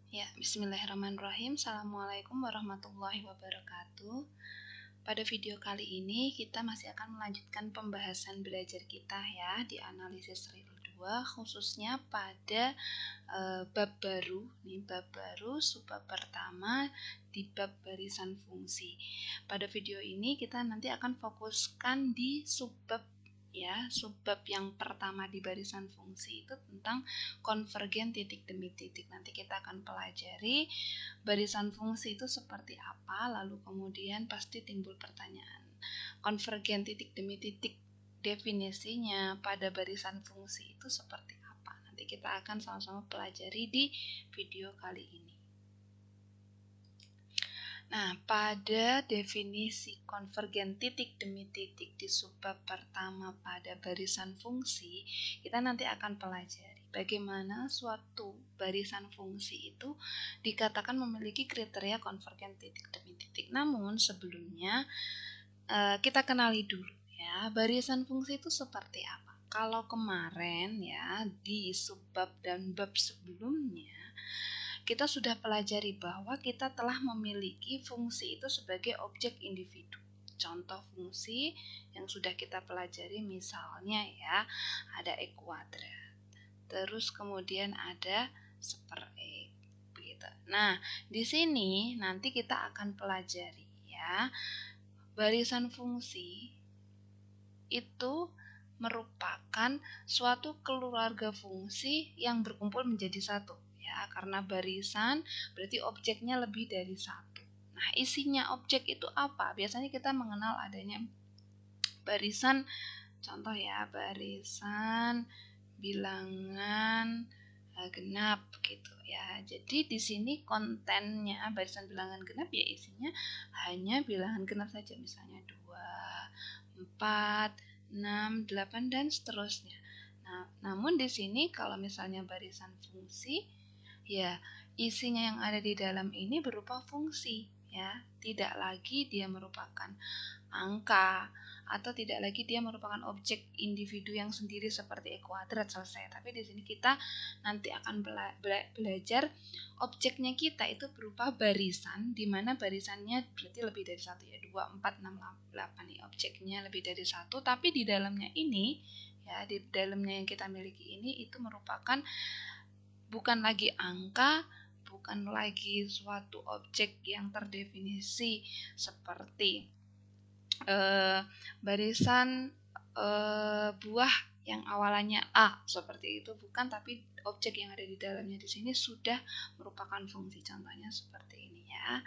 Ya, bismillahirrahmanirrahim. Assalamualaikum warahmatullahi wabarakatuh. Pada video kali ini kita masih akan melanjutkan pembahasan belajar kita ya di analisis real 2, khususnya pada bab baru. Nih bab baru, subbab pertama di bab barisan fungsi. Pada video ini kita nanti akan fokuskan di subbab ya, subbab yang pertama di barisan fungsi itu tentang konvergen titik demi titik. Nanti kita akan pelajari barisan fungsi itu seperti apa, lalu kemudian pasti timbul pertanyaan. Konvergen titik demi titik definisinya pada barisan fungsi itu seperti apa? Nanti kita akan sama-sama pelajari di video kali ini. Nah, pada definisi konvergen titik demi titik di subbab pertama pada barisan fungsi, kita nanti akan pelajari bagaimana suatu barisan fungsi itu dikatakan memiliki kriteria konvergen titik demi titik. Namun sebelumnya kita kenali dulu ya, barisan fungsi itu seperti apa. Kalau kemarin ya di subbab dan bab sebelumnya kita sudah pelajari bahwa kita telah memiliki fungsi itu sebagai objek individu. Contoh fungsi yang sudah kita pelajari misalnya ya, ada x kuadrat. Terus kemudian ada seper x begitu. Nah, di sini nanti kita akan pelajari ya, barisan fungsi itu merupakan suatu keluarga fungsi yang berkumpul menjadi satu ya, karena barisan berarti objeknya lebih dari satu. Nah, isinya objek itu apa? Biasanya kita mengenal adanya barisan, contoh ya, barisan bilangan genap gitu ya. Jadi di sini kontennya barisan bilangan genap ya isinya hanya bilangan genap saja, misalnya 2, 4, 6, 8 dan seterusnya. Nah, namun di sini kalau misalnya barisan fungsi ya isinya yang ada di dalam ini berupa fungsi ya, tidak lagi dia merupakan angka atau tidak lagi dia merupakan objek individu yang sendiri seperti x kuadrat selesai. Tapi di sini kita nanti akan belajar objeknya kita itu berupa barisan, di mana barisannya berarti lebih dari satu ya, 2, 4, 6, 8 nih objeknya lebih dari satu. Tapi di dalamnya ini ya, di dalamnya yang kita miliki ini itu merupakan bukan lagi angka, bukan lagi suatu objek yang terdefinisi seperti barisan buah yang awalannya A seperti itu, bukan, tapi objek yang ada di dalamnya di sini sudah merupakan fungsi. Contohnya seperti ini ya,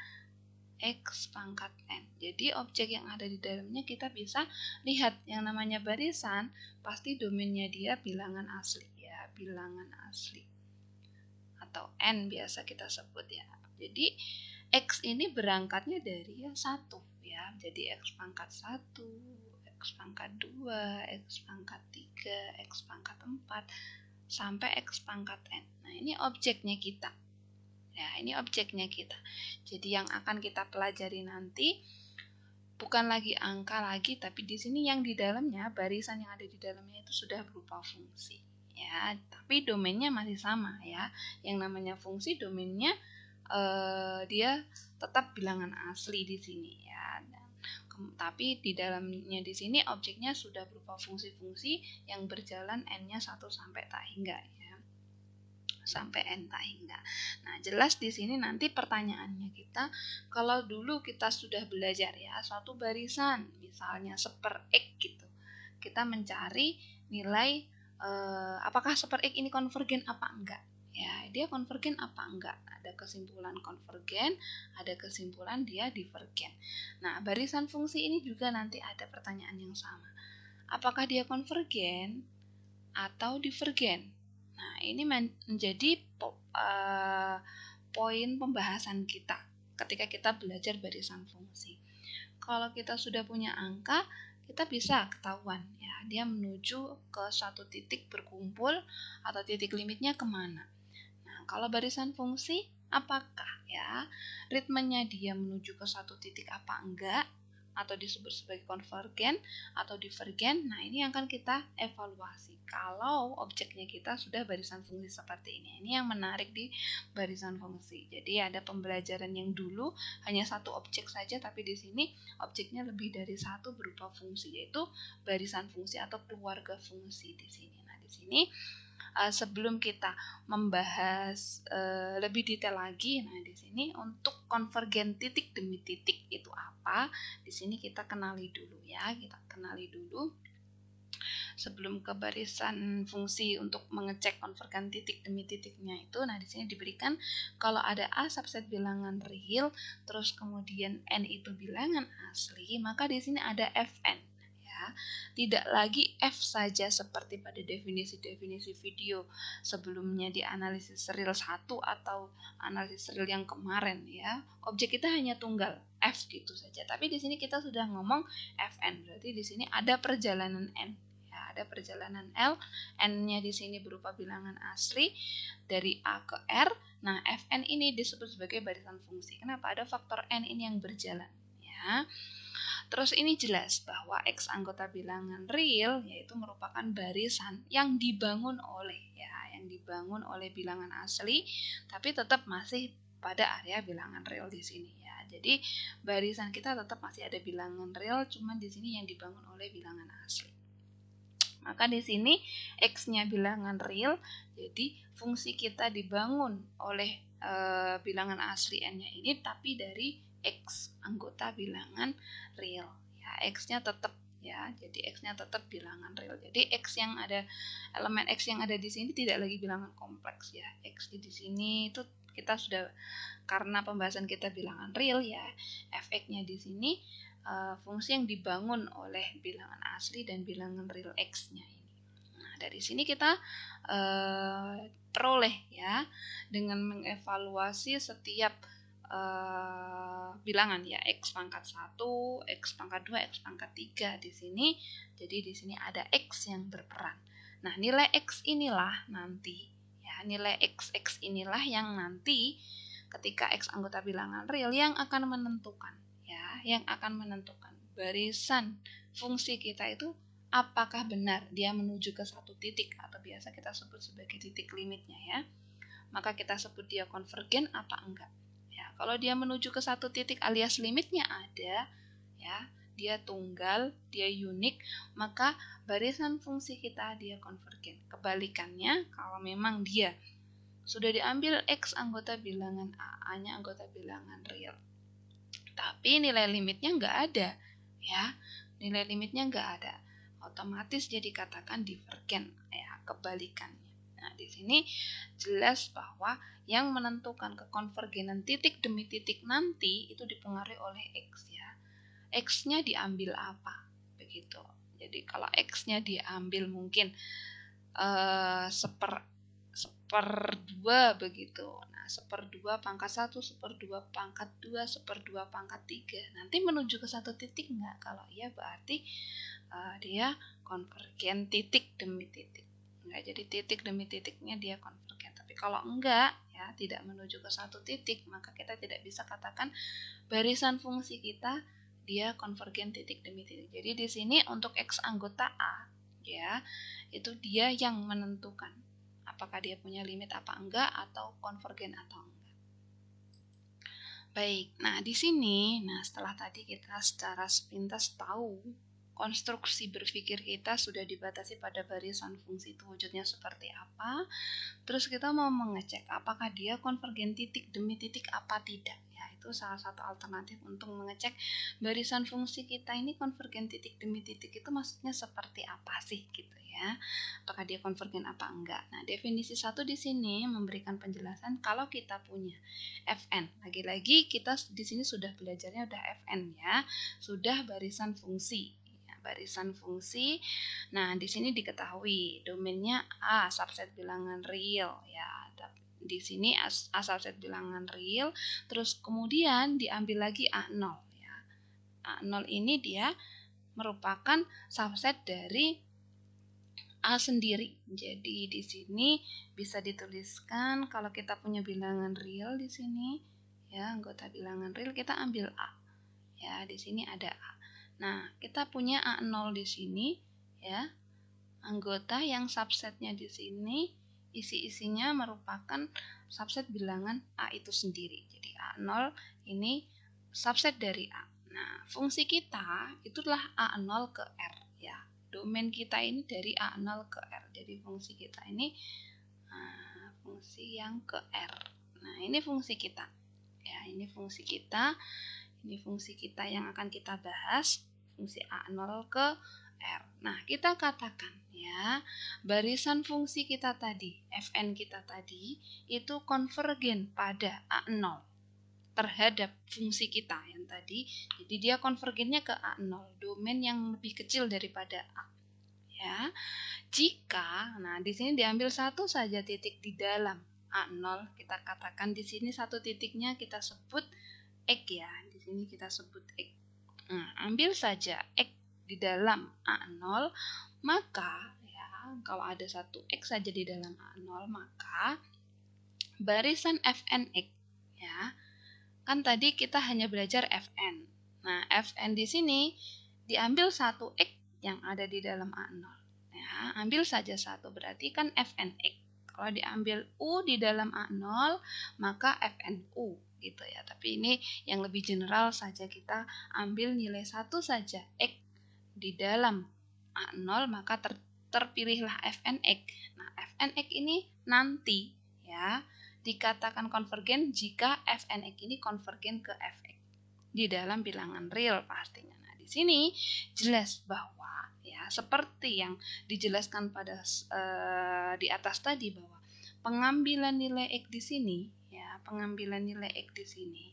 x pangkat n. Jadi objek yang ada di dalamnya kita bisa lihat yang namanya barisan pasti domainnya dia bilangan asli ya, bilangan asli atau n biasa kita sebut ya. Jadi x ini berangkatnya dari yang satu ya, jadi x pangkat 1, x pangkat 2, x pangkat 3, x pangkat 4 sampai x pangkat n. Nah, ini objeknya kita. Ya, ini objeknya kita. Jadi yang akan kita pelajari nanti bukan lagi angka lagi, tapi di sini yang di dalamnya, barisan yang ada di dalamnya itu sudah berupa fungsi. Ya, tapi domainnya masih sama ya. Yang namanya fungsi domainnya dia tetap bilangan asli di sini ya. Tapi di dalamnya di sini objeknya sudah berupa fungsi-fungsi yang berjalan n-nya 1 sampai tak hingga ya. Sampai n tak hingga. Nah, jelas di sini nanti pertanyaannya kita, kalau dulu kita sudah belajar ya suatu barisan misalnya seper x gitu. Kita mencari nilai apakah seper x ini konvergen apa enggak. Ya, dia konvergen apa enggak? Ada kesimpulan konvergen, ada kesimpulan dia divergen. Nah, barisan fungsi ini juga nanti ada pertanyaan yang sama. Apakah dia konvergen atau divergen? Nah, ini menjadi poin pembahasan kita ketika kita belajar barisan fungsi. Kalau kita sudah punya angka, kita bisa ketahuan ya, dia menuju ke satu titik berkumpul atau titik limitnya kemana. Nah, kalau barisan fungsi, apakah ya ritmenya dia menuju ke satu titik apa enggak, atau disebut sebagai konvergen atau divergen. Nah, ini yang akan kita evaluasi kalau objeknya kita sudah barisan fungsi seperti ini. Ini yang menarik di barisan fungsi. Jadi ada pembelajaran yang dulu hanya satu objek saja, tapi di sini objeknya lebih dari satu berupa fungsi, yaitu barisan fungsi atau keluarga fungsi di sini. Nah, di sini sebelum kita membahas lebih detail lagi, nah di sini untuk konvergen titik demi titik itu apa? Di sini kita kenali dulu ya, sebelum ke barisan fungsi untuk mengecek konvergen titik demi titiknya itu. Nah, di sini diberikan kalau ada A subset bilangan real, terus kemudian N itu bilangan asli, maka di sini ada Fn. Tidak lagi F saja seperti pada definisi-definisi video sebelumnya di analisis real 1 atau analisis real yang kemarin ya. Objek kita hanya tunggal F gitu saja. Tapi di sini kita sudah ngomong Fn. Berarti di sini ada perjalanan N. Ya, ada perjalanan L. N-nya di sini berupa bilangan asli dari A ke R. Nah, Fn ini disebut sebagai barisan fungsi. Kenapa? Ada faktor N ini yang berjalan ya. Terus ini jelas bahwa X anggota bilangan real yaitu merupakan barisan yang dibangun oleh bilangan asli, tapi tetap masih pada area bilangan real di sini ya. Jadi barisan kita tetap masih ada bilangan real, cuman di sini yang dibangun oleh bilangan asli. Maka di sini X-nya bilangan real, jadi fungsi kita dibangun oleh bilangan asli N-nya ini, tapi dari X anggota bilangan real ya. X-nya tetap ya, jadi X-nya tetap bilangan real. Jadi elemen X yang ada di sini tidak lagi bilangan kompleks ya. X di sini itu kita sudah, karena pembahasan kita bilangan real ya, Fx-nya di sini fungsi yang dibangun oleh bilangan asli dan bilangan real X-nya ini. Nah, dari sini kita peroleh ya dengan mengevaluasi setiap bilangan ya, X pangkat 1, X pangkat 2, X pangkat 3 di sini. Jadi di sini ada X yang berperan. Nah, nilai X inilah nanti ya, nilai X inilah yang nanti ketika X anggota bilangan real yang akan menentukan barisan fungsi kita itu apakah benar dia menuju ke satu titik atau biasa kita sebut sebagai titik limitnya ya. Maka kita sebut dia konvergen apa enggak. Ya, kalau dia menuju ke satu titik alias limitnya ada, ya, dia tunggal, dia unik, maka barisan fungsi kita dia konvergen. Kebalikannya, kalau memang dia sudah diambil X anggota bilangan A, A-nya anggota bilangan real, tapi nilai limitnya nggak ada, ya, nilai limitnya nggak ada, otomatis dia dikatakan divergen, ya, kebalikannya. Nah, di sini jelas bahwa yang menentukan kekonvergenan titik demi titik nanti itu dipengaruhi oleh X ya. X-nya diambil apa? Begitu. Jadi kalau X-nya diambil mungkin seperdua begitu. Nah, seperdua pangkat 1, seperdua pangkat 2, seperdua pangkat 3. Nanti menuju ke satu titik enggak? Kalau iya berarti dia konvergen titik demi titik. Enggak, jadi titik demi titiknya dia konvergen. Tapi kalau enggak, ya, tidak menuju ke satu titik, maka kita tidak bisa katakan barisan fungsi kita dia konvergen titik demi titik. Jadi di sini untuk X anggota A, ya, itu dia yang menentukan apakah dia punya limit apa enggak atau konvergen atau enggak. Baik, nah di sini, setelah tadi kita secara sepintas tahu konstruksi berpikir kita sudah dibatasi pada barisan fungsi itu wujudnya seperti apa. Terus kita mau mengecek apakah dia konvergen titik demi titik apa tidak. Ya, itu salah satu alternatif untuk mengecek barisan fungsi kita ini konvergen titik demi titik itu maksudnya seperti apa sih gitu ya. Apakah dia konvergen apa enggak. Nah, definisi 1 di sini memberikan penjelasan kalau kita punya Fn. Lagi-lagi kita di sini sudah belajarnya udah Fn ya. Sudah barisan fungsi. Barisan fungsi. Nah, di sini diketahui domainnya A subset bilangan real ya. Di sini A subset bilangan real, terus kemudian diambil lagi A0 ya. A0 ini dia merupakan subset dari A sendiri. Jadi di sini bisa dituliskan kalau kita punya bilangan real di sini ya, anggota bilangan real kita ambil A. Ya, di sini ada A. Nah, kita punya A0 di sini ya. Anggota yang subsetnya di sini isi-isinya merupakan subset bilangan A itu sendiri. Jadi A0 ini subset dari A. Nah, fungsi kita itulah A0 ke R ya. Domain kita ini dari A0 ke R. Jadi fungsi kita ini fungsi yang ke R. Nah, ini fungsi kita. Ya, ini fungsi kita. Ini fungsi kita yang akan kita bahas, fungsi A0 ke R. Nah, kita katakan ya, barisan fungsi kita tadi, Fn kita tadi, itu konvergen pada A0 terhadap fungsi kita yang tadi. Jadi dia konvergennya ke A0, domain yang lebih kecil daripada A. Ya. Jika, nah di sini diambil satu saja titik di dalam A0, kita katakan di sini satu titiknya kita sebut X ya. Di sini kita sebut X. Nah, ambil saja X di dalam A0, maka ya, kalau ada satu X saja di dalam A0, maka barisan Fnx ya. Kan tadi kita hanya belajar Fn. Nah, Fn di sini diambil satu X yang ada di dalam A0. Ya, ambil saja satu, berarti kan Fnx. Kalau diambil U di dalam A0, maka Fnu gitu ya. Tapi ini yang lebih general saja, kita ambil nilai satu saja X di dalam A0, maka terpilihlah Fnx. Nah, Fnx ini nanti ya dikatakan konvergen jika Fnx ini konvergen ke Fx di dalam bilangan real pastinya. Nah, di sini jelas bahwa ya seperti yang dijelaskan pada di atas tadi, bahwa pengambilan nilai X di sini ya, pengambilan nilai X di sini.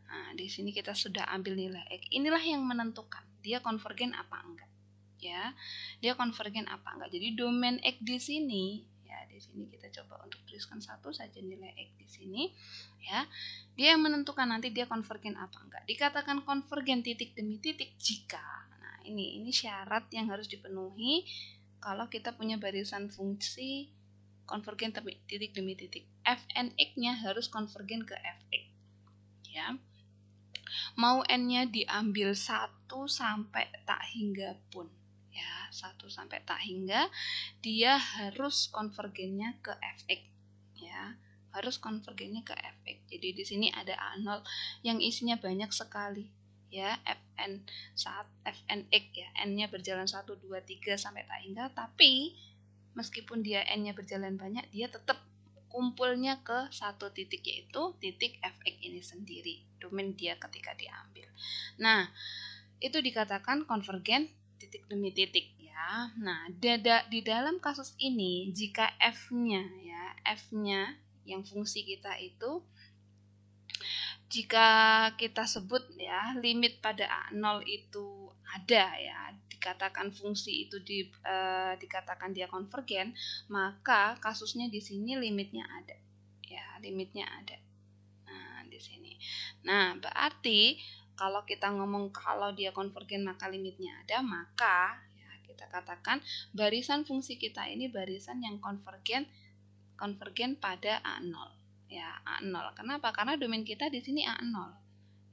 Nah, di sini kita sudah ambil nilai X. Inilah yang menentukan dia konvergen apa enggak. Ya, dia konvergen apa enggak. Jadi domain X di sini ya, di sini kita coba untuk tuliskan satu saja nilai X di sini ya. Dia yang menentukan nanti dia konvergen apa enggak. Dikatakan konvergen titik demi titik jika, nah ini syarat yang harus dipenuhi kalau kita punya barisan fungsi konvergen titik demi titik. Fnx-nya harus konvergen ke Fx ya. Mau n-nya diambil 1 sampai tak hingga pun ya, 1 sampai tak hingga, dia harus konvergennya ke Fx ya, harus konvergennya ke Fx. Jadi di sini ada A0 yang isinya banyak sekali ya, Fnx ya, n-nya berjalan 1 2 3 sampai tak hingga, tapi meskipun dia n-nya berjalan banyak, dia tetap kumpulnya ke satu titik, yaitu titik Fx ini sendiri, domain dia ketika diambil. Nah, itu dikatakan konvergen titik demi titik ya. Nah, di dalam kasus ini jika F-nya ya, F-nya yang fungsi kita itu, jika kita sebut ya limit pada A0 itu ada ya, dikatakan fungsi itu dikatakan dia konvergen, maka kasusnya di sini limitnya ada. Ya, limitnya ada. Nah, di sini. Nah, berarti kalau kita ngomong kalau dia konvergen maka limitnya ada, maka ya kita katakan barisan fungsi kita ini barisan yang konvergen pada A0. Ya, A0. Kenapa? Karena domain kita di sini A0.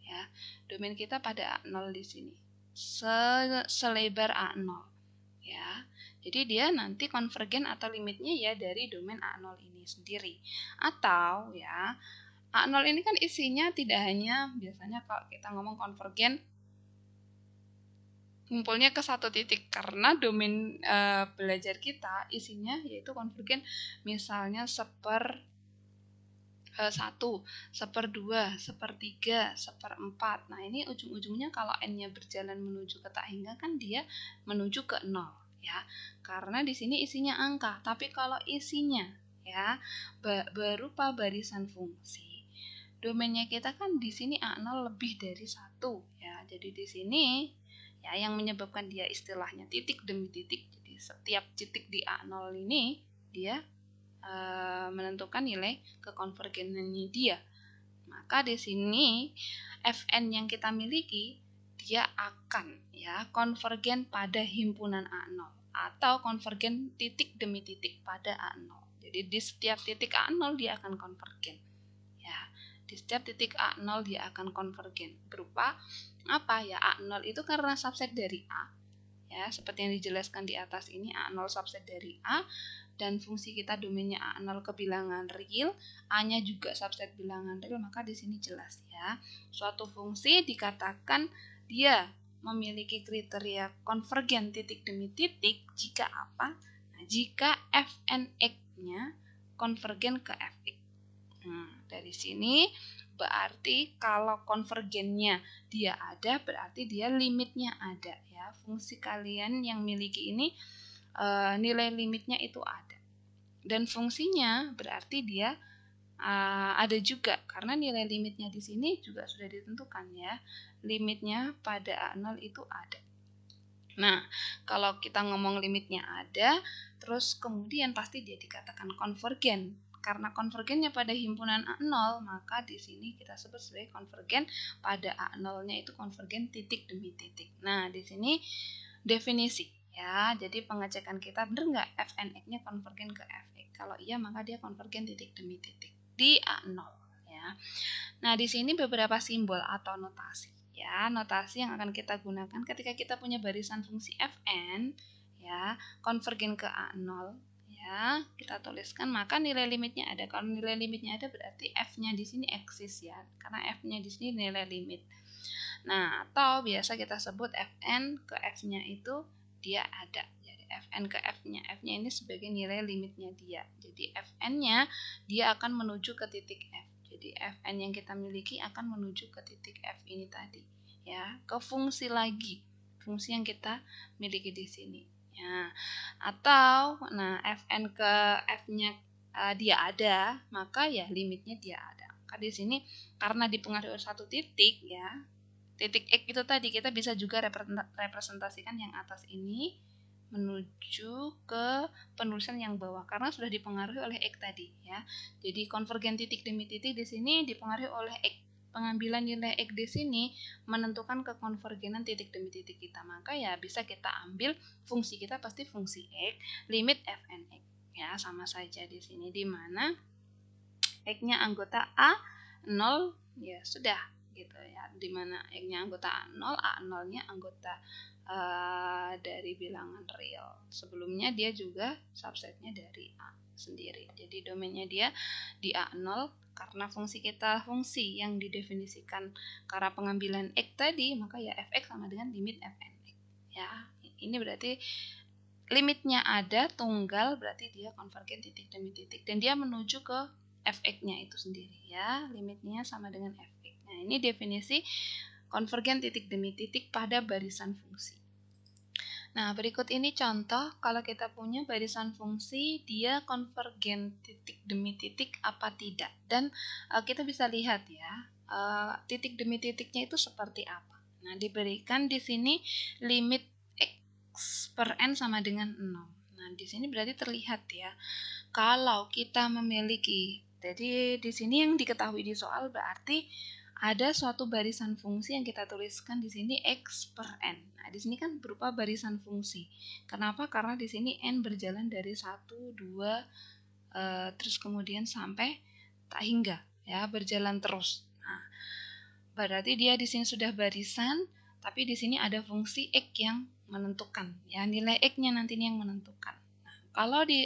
Ya, domain kita pada A0 di sini. Selebar A0. Ya. Jadi dia nanti konvergen atau limitnya ya dari domain A0 ini sendiri. Atau ya, A0 ini kan isinya tidak hanya, biasanya kalau kita ngomong konvergen ngumpulnya ke satu titik, karena domain belajar kita isinya yaitu konvergen misalnya 1, 1/2, 1/3, 1/4. Nah, ini ujung-ujungnya kalau n-nya berjalan menuju ke tak hingga kan dia menuju ke 0 ya. Karena di sini isinya angka, tapi kalau isinya ya berupa barisan fungsi, domainnya kita kan di sini A0 lebih dari 1 ya. Jadi di sini ya yang menyebabkan dia istilahnya titik demi titik. Jadi setiap titik di A0 ini dia menentukan nilai kekonvergenannya dia. Maka di sini Fn yang kita miliki dia akan ya konvergen pada himpunan A0 atau konvergen titik demi titik pada A0. Jadi di setiap titik A0 dia akan konvergen. Ya. Di setiap titik A0 dia akan konvergen. Berupa apa ya? A0 itu karena subset dari A. Ya, seperti yang dijelaskan di atas ini, A0 subset dari A, dan fungsi kita domainnya A0 ke bilangan real, A-nya juga subset bilangan real, maka di sini jelas ya. Suatu fungsi dikatakan dia memiliki kriteria konvergen titik demi titik jika apa? Nah, jika fnx-nya konvergen ke fx. Dari sini berarti kalau konvergennya dia ada, berarti dia limitnya ada ya. Fungsi kalian yang miliki ini nilai limitnya itu ada. Dan fungsinya berarti dia ada juga, karena nilai limitnya di sini juga sudah ditentukan ya. Limitnya pada A0 itu ada. Nah, kalau kita ngomong limitnya ada, terus kemudian pasti dia dikatakan konvergen. Karena konvergennya pada himpunan A0, maka di sini kita sebut sebagai konvergen pada A0-nya itu konvergen titik demi titik. Nah, di sini definisi ya. Jadi pengecekan kita benar nggak fnx-nya konvergen ke fx. Kalau iya, maka dia konvergen titik demi titik di A0 ya. Nah, di sini beberapa simbol atau notasi ya, notasi yang akan kita gunakan ketika kita punya barisan fungsi fn ya, konvergen ke A0 ya, kita tuliskan maka nilai limitnya ada. Kalau nilai limitnya ada berarti f-nya di sini eksis ya, karena f-nya di sini nilai limit. Nah, atau biasa kita sebut fn ke f-nya itu dia ada. Jadi fn ke f-nya, f-nya ini sebagai nilai limitnya dia. Jadi fn-nya dia akan menuju ke titik f. Jadi fn yang kita miliki akan menuju ke titik f ini tadi ya, ke fungsi lagi, fungsi yang kita miliki di sini ya. Atau nah fn ke f-nya dia ada, maka ya limitnya dia ada. Maka di sini karena dipengaruhi oleh satu titik ya, titik x itu tadi kita bisa juga representasikan yang atas ini menuju ke penulisan yang bawah karena sudah dipengaruhi oleh x tadi ya. Jadi konvergen titik demi titik di sini dipengaruhi oleh x. Pengambilan nilai x di sini menentukan kekonvergenan titik demi titik kita. Maka ya bisa kita ambil fungsi kita pasti fungsi x limit fnx ya, sama saja di sini di mana x-nya anggota A0 ya sudah gitu ya, di mana x-nya anggota A0, A0-nya anggota dari bilangan real. Sebelumnya dia juga subsetnya dari A sendiri. Jadi domainnya dia di A0 karena fungsi kita fungsi yang didefinisikan karena pengambilan x tadi, maka ya fx sama dengan limit fnx. Ya, ini berarti limitnya ada tunggal, berarti dia konvergen titik demi titik dan dia menuju ke fx-nya itu sendiri ya. Limitnya sama dengan fx. Nah, ini definisi konvergen titik demi titik pada barisan fungsi. Nah, berikut ini contoh kalau kita punya barisan fungsi dia konvergen titik demi titik apa tidak. Dan kita bisa lihat ya, titik demi titiknya itu seperti apa. Nah, diberikan di sini limit x per n sama dengan 0. Nah, di sini berarti terlihat ya, kalau kita memiliki, jadi di sini yang diketahui di soal berarti ada suatu barisan fungsi yang kita tuliskan di sini x per n. Nah, di sini kan berupa barisan fungsi. Kenapa? Karena di sini n berjalan dari 1, 2, terus kemudian sampai tak hingga ya, berjalan terus. Nah, berarti dia di sini sudah barisan, tapi di sini ada fungsi x yang menentukan ya, nilai x-nya nanti yang menentukan. Kalau di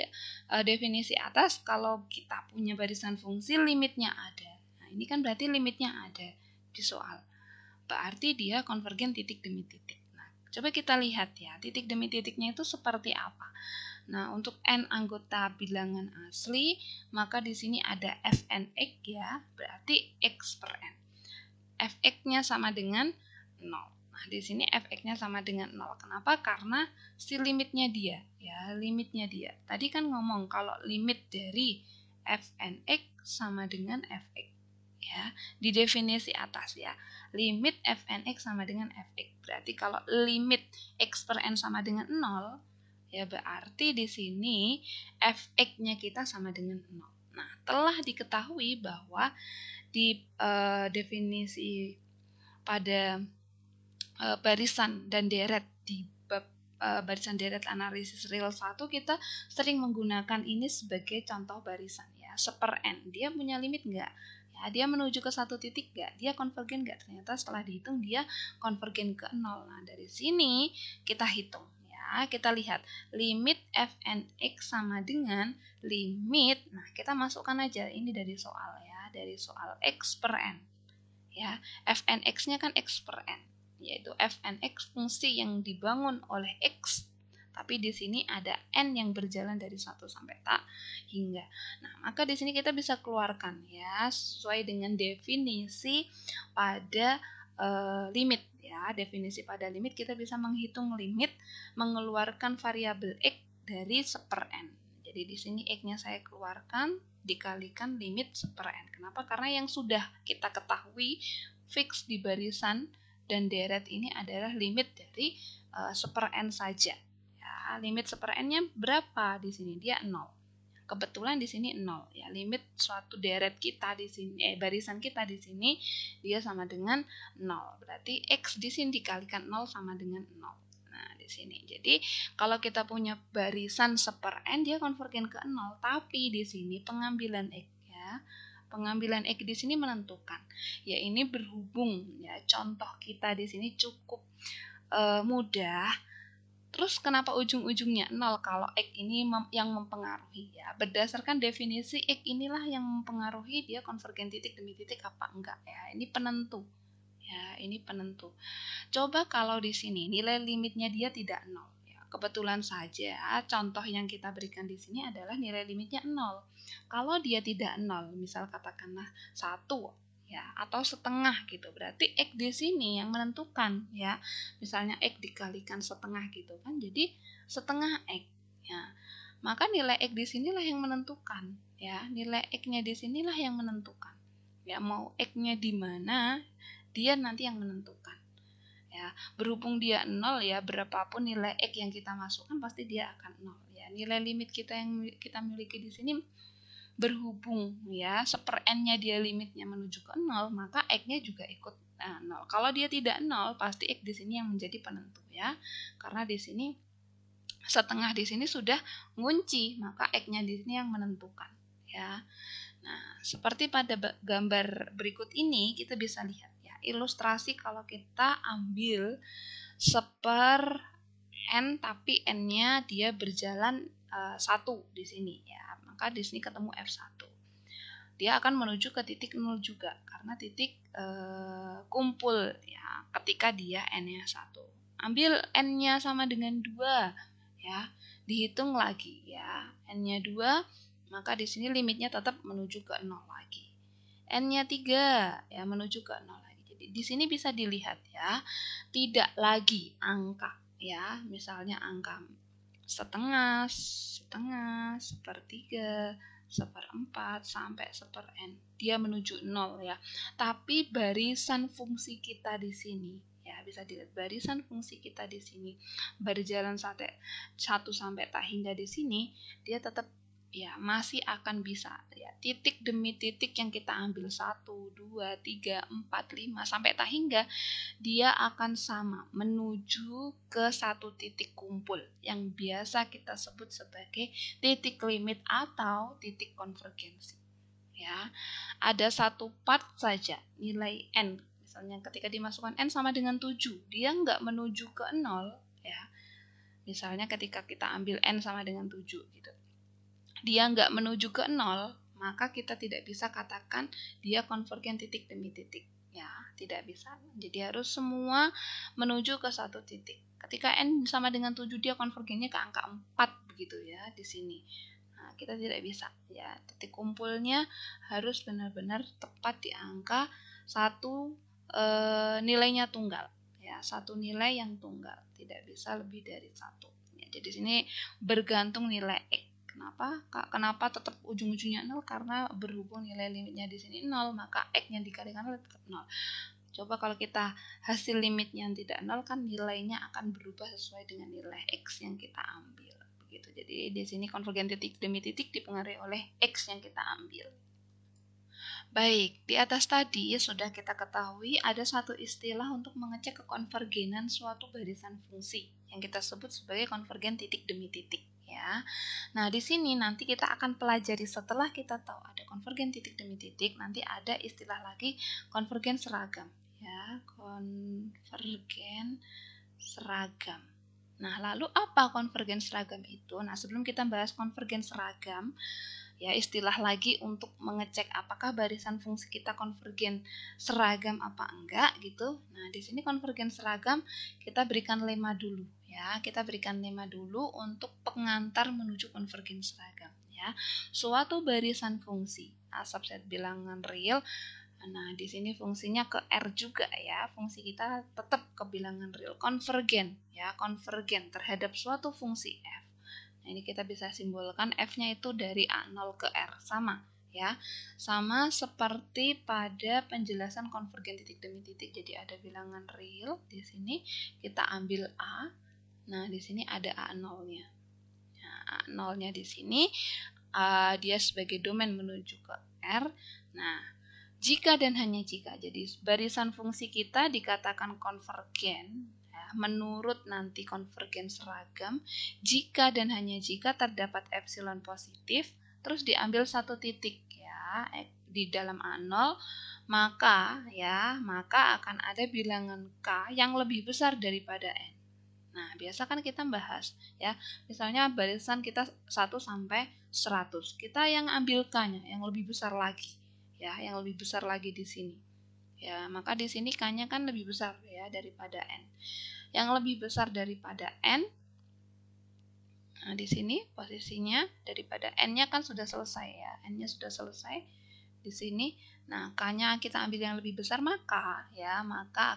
definisi atas, kalau kita punya barisan fungsi limitnya ada. Nah, ini kan berarti limitnya ada di soal. Berarti dia konvergen titik demi titik. Nah, coba kita lihat ya, titik demi titiknya itu seperti apa. Nah, untuk n anggota bilangan asli, maka di sini ada fnx ya, berarti x per n. Fx-nya sama dengan 0. Nah, di sini fx-nya sama dengan 0. Kenapa? Karena si limitnya dia, ya, limitnya dia. Tadi kan ngomong kalau limit dari fnx sama dengan fx, ya, di definisi atas ya. Limit fnx sama dengan fx. Berarti kalau limit x per n sama dengan 0, ya berarti di sini fx-nya kita sama dengan 0. Nah, telah diketahui bahwa di definisi pada barisan dan deret di bab barisan deret analisis real 1 kita sering menggunakan ini sebagai contoh barisan ya. ya, seper-n, dia punya limit nggak? Ya, dia menuju ke satu titik nggak? Dia konvergen nggak? Ternyata setelah dihitung dia konvergen ke 0. Nah, dari sini kita hitung. Ya, kita lihat limit fnx sama dengan limit, nah kita masukkan aja ini dari soal ya, dari soal x per n ya, fnx-nya kan x per n, yaitu fnx fungsi yang dibangun oleh x, tapi di sini ada n yang berjalan dari 1 sampai tak hingga. Nah, maka di sini kita bisa keluarkan ya sesuai dengan definisi pada limit ya. Definisi pada limit kita bisa menghitung limit mengeluarkan variabel x dari seper n. Jadi di sini x-nya saya keluarkan dikalikan limit seper n. Kenapa? Karena yang sudah kita ketahui fix di barisan dan deret ini adalah limit dari seper n saja. Ya, limit seper n-nya berapa di sini? Dia 0. Kebetulan di sini 0 ya. Limit suatu deret kita di sini barisan kita di sini dia sama dengan 0. Berarti x di sini dikalikan 0 sama dengan 0. Nah, di sini. Jadi, kalau kita punya barisan seper n dia konvergen ke 0, tapi di sini pengambilan x ya. Pengambilan x di sini menentukan. Ya, ini berhubung ya contoh kita di sini cukup mudah. Terus kenapa ujung-ujungnya 0 kalau X ini yang mempengaruhi ya? Berdasarkan definisi X inilah yang mempengaruhi dia konvergen titik demi titik apa enggak ya. Ini penentu. Ya, ini penentu. Coba kalau di sini nilai limitnya dia tidak 0 ya. Kebetulan saja contoh yang kita berikan di sini adalah nilai limitnya 0. Kalau dia tidak 0, misal katakanlah 1 ya atau setengah gitu, berarti x di sini yang menentukan ya. Misalnya x dikalikan setengah gitu kan, jadi setengah x ya. Maka nilai x di sinilah yang menentukan ya. Nilai x-nya di sinilah yang menentukan ya. Mau x-nya di mana dia nanti yang menentukan ya. Berhubung dia 0 ya, berapapun nilai x yang kita masukkan pasti dia akan 0 ya. Nilai limit kita yang kita miliki di sini berhubung ya seper n-nya dia limitnya menuju ke 0, maka x-nya juga ikut 0. Kalau dia tidak 0, pasti x di sini yang menjadi penentu ya. Karena di sini setengah di sini sudah ngunci, maka x-nya di sini yang menentukan ya. Nah, seperti pada gambar berikut ini kita bisa lihat ya, ilustrasi kalau kita ambil seper n tapi n-nya dia berjalan 1 di sini ya. Maka di sini ketemu F1. Dia akan menuju ke titik 0 juga karena titik kumpul ya ketika dia n-nya 1. Ambil n-nya sama dengan 2 ya. Dihitung lagi ya. N-nya 2, maka di sini limitnya tetap menuju ke 0 lagi. N-nya 3 ya menuju ke 0 lagi. Jadi di sini bisa dilihat ya, tidak lagi angka ya, misalnya angka setengah, sepertiga, seperempat, sampai seper n. Dia menuju 0 ya. Tapi barisan fungsi kita di sini ya, bisa dilihat barisan fungsi kita di sini berjalan 1 sampai tak hingga di sini, dia tetap ya masih akan bisa ya, titik demi titik yang kita ambil 1, 2, 3, 4, 5 sampai tak hingga dia akan sama menuju ke satu titik kumpul yang biasa kita sebut sebagai titik limit atau titik konvergensi ya. Ada satu part saja nilai n, misalnya ketika dimasukkan n sama dengan 7, dia nggak menuju ke 0 ya. Misalnya ketika kita ambil n sama dengan 7 gitu, dia nggak menuju ke 0, maka kita tidak bisa katakan dia konvergen titik demi titik ya, tidak bisa. Jadi harus semua menuju ke satu titik. Ketika n sama dengan 7 dia konvergennya ke angka 4 begitu ya di sini. Nah, kita tidak bisa ya, titik kumpulnya harus benar-benar tepat di angka 1, nilainya tunggal ya, 1 nilai yang tunggal, tidak bisa lebih dari 1 ya. Jadi sini bergantung nilai x. Kenapa tetap ujung-ujungnya 0? Karena berhubung nilai limitnya di sini 0, maka x yang dikalikan oleh tetap 0. Coba kalau kita hasil limitnya yang tidak 0 kan nilainya akan berubah sesuai dengan nilai x yang kita ambil. Begitu. Jadi di sini konvergen titik demi titik dipengaruhi oleh x yang kita ambil. Baik, di atas tadi sudah kita ketahui ada satu istilah untuk mengecek kekonvergenan suatu barisan fungsi yang kita sebut sebagai konvergen titik demi titik ya. Nah, di sini nanti kita akan pelajari setelah kita tahu ada konvergen titik demi titik, nanti ada istilah lagi konvergen seragam, ya. Konvergen seragam. Nah, lalu apa konvergen seragam itu? Nah, sebelum kita bahas konvergen seragam, ya istilah lagi untuk mengecek apakah barisan fungsi kita konvergen seragam apa enggak gitu. Nah, di sini konvergen seragam kita berikan lema dulu ya. Kita berikan lema dulu untuk pengantar menuju konvergen seragam ya. Suatu barisan fungsi A subset bilangan real. Nah, di sini fungsinya ke R juga ya. Fungsi kita tetap ke bilangan real, konvergen ya, konvergen terhadap suatu fungsi f. Nah, ini kita bisa simbolkan f-nya itu dari A0 ke R sama ya. Sama seperti pada penjelasan konvergen titik demi titik. Jadi ada bilangan real di sini kita ambil A. Nah, di sini ada A0-nya. Nah, A0-nya di sini dia sebagai domain menuju ke R. Nah, jika dan hanya jika, jadi barisan fungsi kita dikatakan konvergen ya, menurut nanti konvergen seragam jika dan hanya jika terdapat epsilon positif terus diambil satu titik ya di dalam A0, maka akan ada bilangan K yang lebih besar daripada N. Nah, biasa kan kita bahas ya. Misalnya barisan kita 1 sampai 100. Kita yang ambil K-nya yang lebih besar lagi. Ya, yang lebih besar lagi di sini. Ya, maka di sini K-nya kan lebih besar ya daripada N. Yang lebih besar daripada N. Nah, di sini posisinya daripada N-nya kan sudah selesai ya. N-nya sudah selesai di sini. Nah, K-nya kita ambil yang lebih besar maka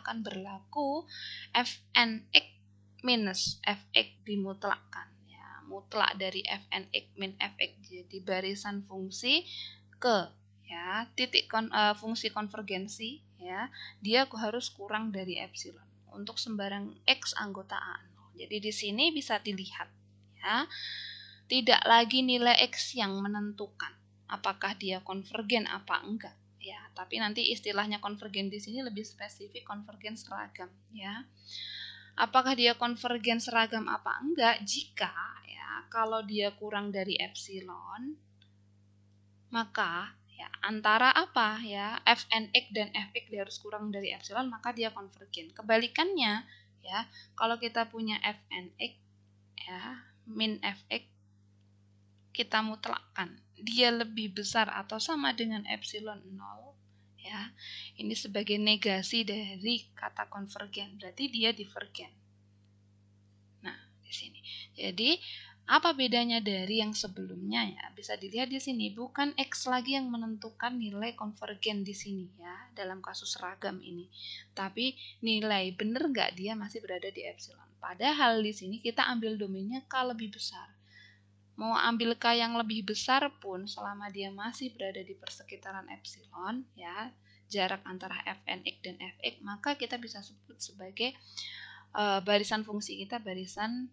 akan berlaku Fnx minus Fx dimutlakkan ya. Mutlak dari Fnx min Fx jadi barisan fungsi ke ya titik fungsi konvergensi ya dia harus kurang dari epsilon untuk sembarang x anggota A0. Jadi di sini bisa dilihat ya tidak lagi nilai x yang menentukan apakah dia konvergen apa enggak ya, tapi nanti istilahnya konvergen di sini lebih spesifik konvergen seragam ya. Apakah dia konvergen seragam apa enggak jika ya kalau dia kurang dari epsilon maka ya antara apa ya Fnx dan Fx dia harus kurang dari epsilon maka dia konvergen. Kebalikannya ya kalau kita punya Fnx ya min Fx kita mutlakkan dia lebih besar atau sama dengan epsilon 0 ya. Ini sebagai negasi dari kata konvergen berarti dia divergen. Nah, di sini. Jadi apa bedanya dari yang sebelumnya ya? Bisa dilihat di sini bukan X lagi yang menentukan nilai konvergen di sini ya dalam kasus seragam ini. Tapi nilai benar nggak dia masih berada di epsilon. Padahal di sini kita ambil domainnya K lebih besar. Mau ambil K yang lebih besar pun selama dia masih berada di persekitaran epsilon ya, jarak antara Fnx dan Fx, maka kita bisa sebut sebagai barisan fungsi kita barisan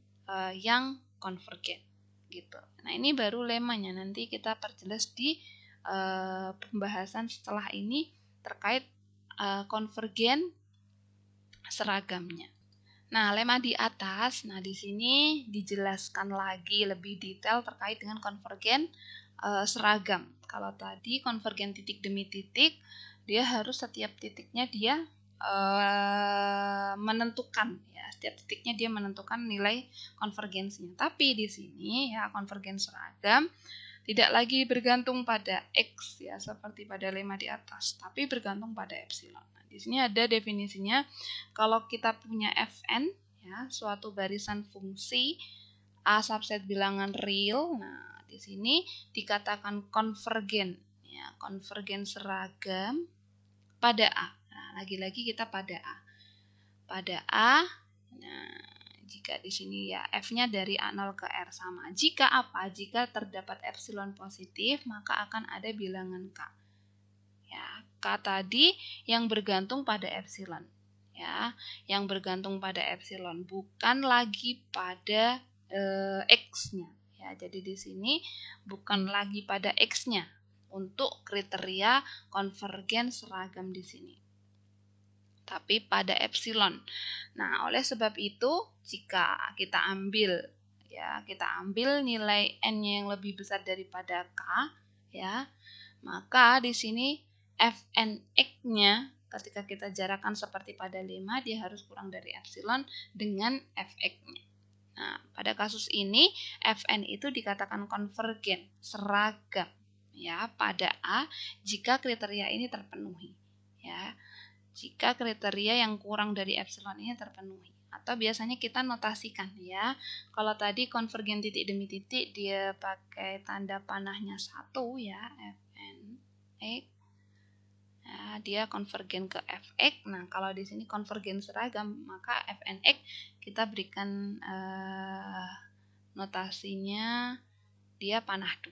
yang konvergen gitu. Nah, ini baru lemanya, nanti kita perjelas di pembahasan setelah ini terkait konvergen seragamnya. Nah, lema di atas, nah di sini dijelaskan lagi lebih detail terkait dengan konvergen seragam. Kalau tadi konvergen titik demi titik, dia harus setiap titiknya dia menentukan ya, setiap titiknya dia menentukan nilai konvergensinya. Tapi di sini ya konvergen seragam tidak lagi bergantung pada X ya seperti pada lema di atas, tapi bergantung pada epsilon. Nah, di sini ada definisinya. Kalau kita punya Fn ya, suatu barisan fungsi A subset bilangan real. Nah, di sini dikatakan konvergen ya, konvergen seragam pada A. Nah, lagi-lagi kita pada A. Pada A. Nah, jika di sini ya F-nya dari A0 ke R sama. Jika apa? Jika terdapat epsilon positif, maka akan ada bilangan K. Ya, K tadi yang bergantung pada epsilon. Ya, yang bergantung pada epsilon, bukan lagi pada X-nya. Ya, jadi di sini bukan lagi pada X-nya untuk kriteria konvergen seragam di sini, tapi pada epsilon. Nah, oleh sebab itu jika kita ambil ya, kita ambil nilai n-nya yang lebih besar daripada k, ya, maka di sini fnx-nya ketika kita jarakkan seperti pada 5, dia harus kurang dari epsilon dengan fx-nya. Nah, pada kasus ini fn itu dikatakan konvergen, seragam, ya, pada A jika kriteria ini terpenuhi, ya. Jika kriteria yang kurang dari epsilon ini terpenuhi. Atau biasanya kita notasikan, ya. Kalau tadi konvergen titik demi titik dia pakai tanda panahnya 1, ya, fnx. Nah, dia konvergen ke fx. Nah, kalau di sini konvergen seragam, maka fnx kita berikan notasinya dia panah 2.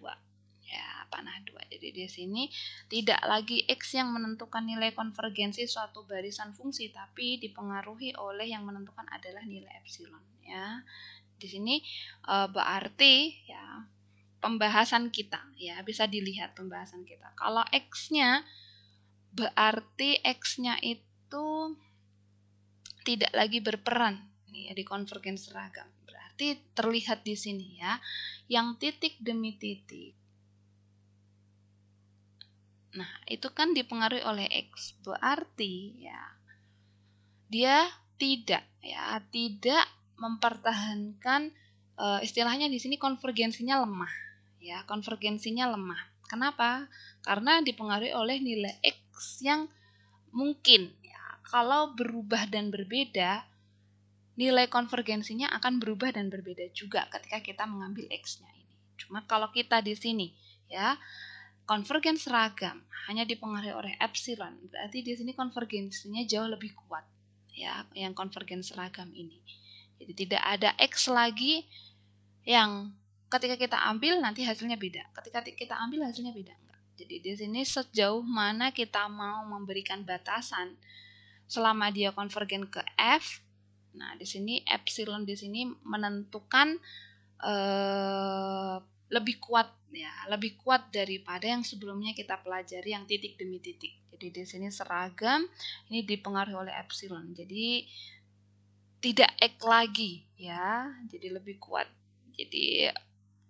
Ya, panah 2. Jadi di sini tidak lagi X yang menentukan nilai konvergensi suatu barisan fungsi, tapi dipengaruhi oleh yang menentukan adalah nilai epsilon, ya. Di sini berarti, ya, pembahasan kita, ya, bisa dilihat pembahasan kita. Kalau X-nya berarti X-nya itu tidak lagi berperan, ya, di konvergen seragam. Berarti terlihat di sini, ya, yang titik demi titik. Nah, itu kan dipengaruhi oleh X. Berarti, ya, dia tidak mempertahankan, istilahnya di sini konvergensinya lemah, ya, konvergensinya lemah. Kenapa? Karena dipengaruhi oleh nilai X yang mungkin, ya, kalau berubah dan berbeda, nilai konvergensinya akan berubah dan berbeda juga ketika kita mengambil X-nya ini. Cuma kalau kita di sini, ya, konvergen seragam hanya dipengaruhi oleh epsilon, berarti di sini konvergensinya jauh lebih kuat, ya, yang konvergen seragam ini. Jadi tidak ada X lagi yang ketika kita ambil nanti hasilnya beda, ketika kita ambil hasilnya beda, enggak. Jadi di sini sejauh mana kita mau memberikan batasan selama dia konvergen ke F. Nah, di sini epsilon di sini menentukan lebih kuat, ya, lebih kuat daripada yang sebelumnya kita pelajari yang titik demi titik. Jadi di sini seragam ini dipengaruhi oleh epsilon. Jadi tidak X lagi, ya. Jadi lebih kuat. Jadi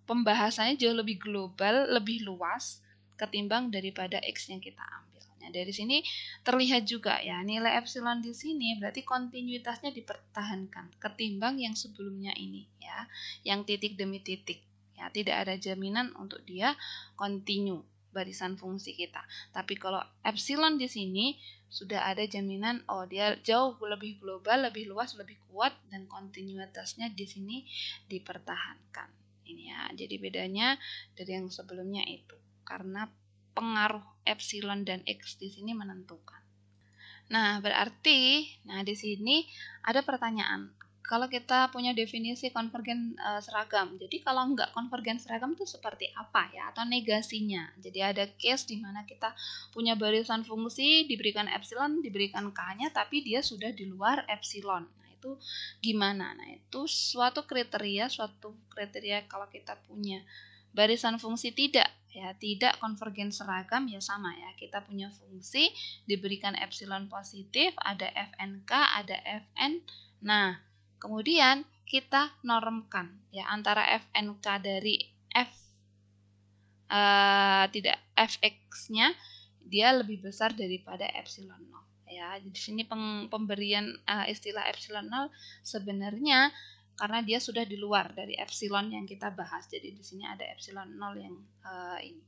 pembahasannya jauh lebih global, lebih luas ketimbang daripada X yang kita ambil. Nah, dari sini terlihat juga, ya, nilai epsilon di sini berarti kontinuitasnya dipertahankan ketimbang yang sebelumnya ini, ya, yang titik demi titik. Ya, tidak ada jaminan untuk dia kontinu barisan fungsi kita. Tapi kalau epsilon di sini sudah ada jaminan, oh, dia jauh lebih global, lebih luas, lebih kuat, dan kontinuitasnya di sini dipertahankan. Ini, ya, jadi bedanya dari yang sebelumnya itu karena pengaruh epsilon dan X di sini menentukan. Nah, berarti, nah, di sini ada pertanyaan. Kalau kita punya definisi konvergen seragam, jadi kalau nggak konvergen seragam itu seperti apa, ya, atau negasinya? Jadi ada case di mana kita punya barisan fungsi diberikan epsilon, diberikan k-nya, tapi dia sudah di luar epsilon. Nah, itu gimana? Nah, itu suatu kriteria kalau kita punya barisan fungsi tidak konvergen seragam, ya, sama, ya, kita punya fungsi diberikan epsilon positif, ada fnk, ada fn. Nah, kemudian kita normkan, ya, antara fnk dari fx-nya dia lebih besar daripada epsilon 0, ya. Di sini pemberian istilah epsilon 0 sebenarnya karena dia sudah di luar dari epsilon yang kita bahas. Jadi di sini ada epsilon 0 yang ini.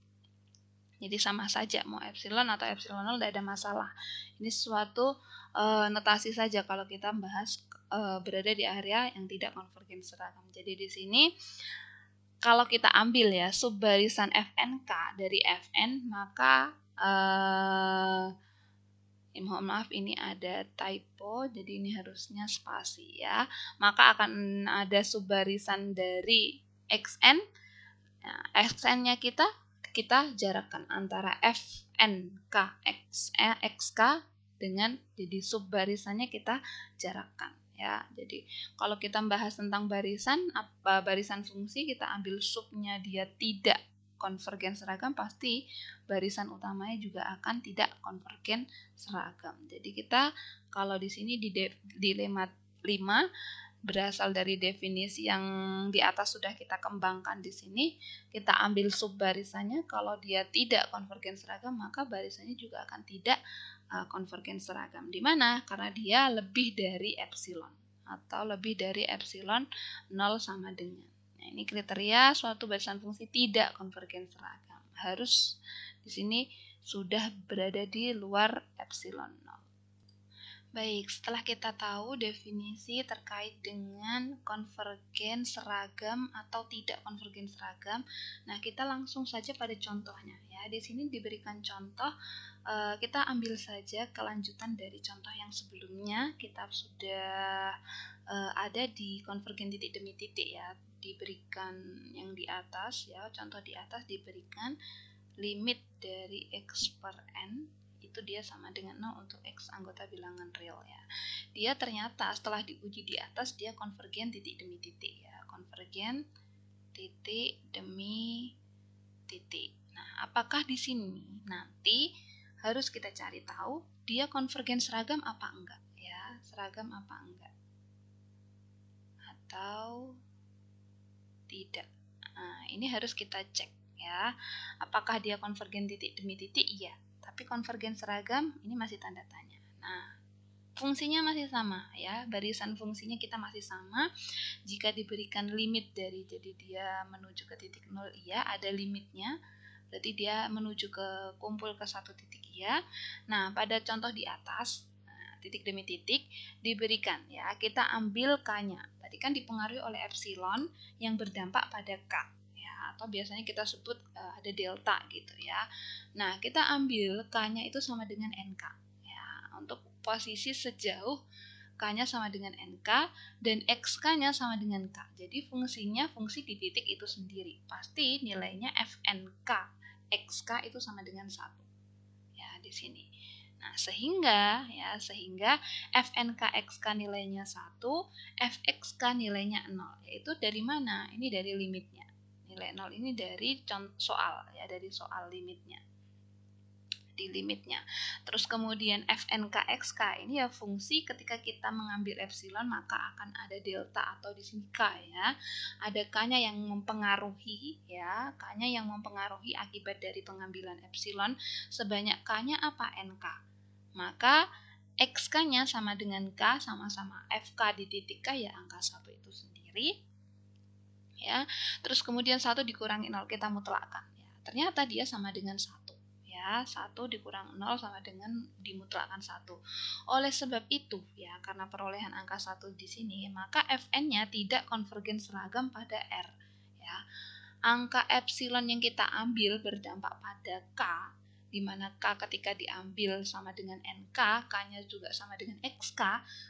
Jadi sama saja mau epsilon atau epsilon 0 tidak ada masalah. Ini suatu notasi saja kalau kita bahas berada di area yang tidak konvergen seragam. Jadi di sini kalau kita ambil, ya, subbarisan fnk dari fn, maka mohon maaf ini ada typo, jadi ini harusnya spasi, ya. Maka akan ada subbarisan dari xn. Nah, xn-nya kita jarakkan antara fnk xk dengan, jadi subbarisannya kita jarakkan, ya. Jadi kalau kita membahas tentang barisan fungsi, kita ambil subnya dia tidak konvergen seragam, pasti barisan utamanya juga akan tidak konvergen seragam. Jadi kita kalau di sini di lemma 5 berasal dari definisi yang di atas sudah kita kembangkan di sini, kita ambil sub barisannya, kalau dia tidak konvergen seragam maka barisannya juga akan tidak konvergen seragam. Di mana? Karena dia lebih dari epsilon atau lebih dari epsilon 0 sama dengan. Nah, ini kriteria suatu barisan fungsi tidak konvergen seragam. Harus di sini sudah berada di luar epsilon 0. Baik, setelah kita tahu definisi terkait dengan konvergen seragam atau tidak konvergen seragam, nah kita langsung saja pada contohnya ya. Di sini diberikan contoh, kita ambil saja kelanjutan dari contoh yang sebelumnya. Kita sudah ada di konvergen titik demi titik ya, diberikan yang di atas ya, contoh di atas diberikan limit dari x per n itu dia sama dengan 0 untuk x anggota bilangan real ya. Dia ternyata setelah diuji di atas dia konvergen titik demi titik ya, konvergen titik demi titik. Nah, apakah di sini nanti harus kita cari tahu dia konvergen seragam apa enggak ya, seragam apa enggak atau tidak. Nah, ini harus kita cek ya. Apakah dia konvergen titik demi titik? Iya. Tapi konvergen seragam ini masih tanda tanya. Nah, fungsinya masih sama ya. Barisan fungsinya kita masih sama. Jika diberikan limit dari jadi dia menuju ke titik 0 iya, ada limitnya. Berarti dia menuju ke kumpul ke satu titik iya. Nah, pada contoh di atas titik demi titik diberikan ya, kita ambil K-nya. Tadi kan dipengaruhi oleh epsilon yang berdampak pada K ya, atau biasanya kita sebut ada delta gitu ya. Nah, kita ambil K-nya itu sama dengan NK ya, untuk posisi sejauh K-nya sama dengan NK dan XK-nya sama dengan K. Jadi fungsinya fungsi di titik itu sendiri. Pasti nilainya FNK XK itu sama dengan 1. Ya, di sini. Nah, sehingga FNKXK nilainya 1, FXK nilainya 0. Yaitu dari mana? Ini dari limitnya. Nilai 0 ini dari soal ya, dari soal limitnya. Di limitnya. Terus kemudian FNKXK ini ya fungsi ketika kita mengambil epsilon maka akan ada delta atau di sini K ya. Ada K-nya yang mempengaruhi ya, K-nya yang mempengaruhi akibat dari pengambilan epsilon. Sebanyak K-nya apa? NK. Maka XK-nya sama dengan K, sama-sama FK di titik K ya angka 1 itu sendiri. Ya. Terus kemudian 1 dikurangi 0 kita mutlakkan ya. Ternyata dia sama dengan 1. Ya, 1 dikurang 0 sama dengan dimutlakkan 1. Oleh sebab itu ya, karena perolehan angka 1 di sini, maka Fn-nya tidak konvergen seragam pada R ya. Angka epsilon yang kita ambil berdampak pada K, di mana K ketika diambil sama dengan NK, K-nya juga sama dengan XK,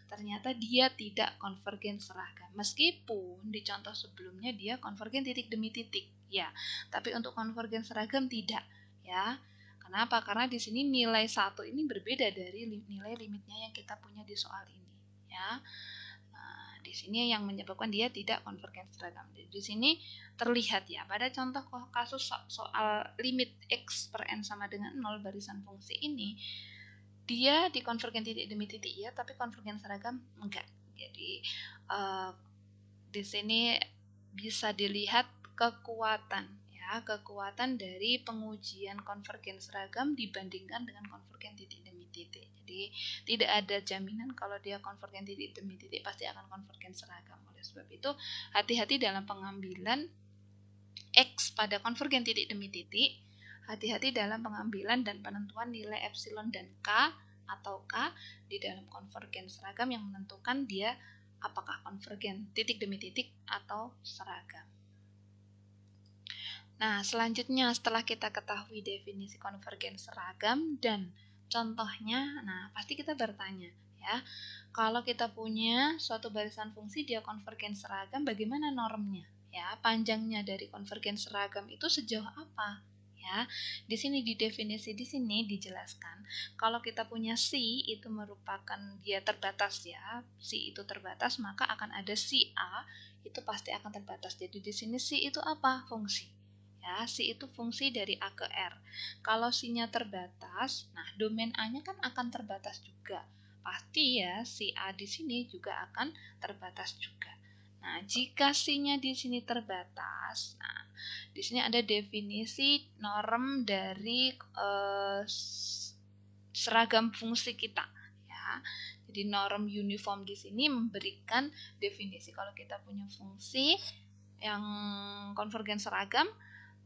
ternyata dia tidak konvergen seragam. Meskipun di contoh sebelumnya dia konvergen titik demi titik, ya. Tapi untuk konvergen seragam tidak, ya. Kenapa? Karena di sini nilai 1 ini berbeda dari nilai limitnya yang kita punya di soal ini, ya. Di sini yang menyebabkan dia tidak konvergen seragam. Di sini terlihat ya pada contoh kasus soal limit x per n sama dengan 0 barisan fungsi ini, dia di konvergen titik demi titik ya, tapi konvergen seragam enggak. Jadi di sini bisa dilihat kekuatan dari pengujian konvergen seragam dibandingkan dengan konvergen titik demi titik. Jadi tidak ada jaminan kalau dia konvergen titik demi titik pasti akan konvergen seragam. Oleh sebab itu hati-hati dalam pengambilan X pada konvergen titik demi titik. Hati-hati dalam pengambilan dan penentuan nilai epsilon dan K atau K di dalam konvergen seragam yang menentukan dia apakah konvergen titik demi titik atau seragam. Nah, selanjutnya setelah kita ketahui definisi konvergen seragam dan contohnya, nah pasti kita bertanya ya, kalau kita punya suatu barisan fungsi dia konvergen seragam, bagaimana normnya? Ya, panjangnya dari konvergen seragam itu sejauh apa? Ya, di sini di definisi di sini dijelaskan kalau kita punya C itu merupakan dia terbatas ya, C itu terbatas maka akan ada si A itu pasti akan terbatas. Jadi di sini C itu apa? Fungsi. Ya, si itu fungsi dari A ke R. Kalau si-nya terbatas, nah domain A-nya kan akan terbatas juga. pasti ya si A di sini juga akan terbatas juga. Nah, jika C-nya di sini terbatas, nah di sini ada definisi norm dari seragam fungsi kita ya. Jadi norm uniform di sini memberikan definisi kalau kita punya fungsi yang konvergen seragam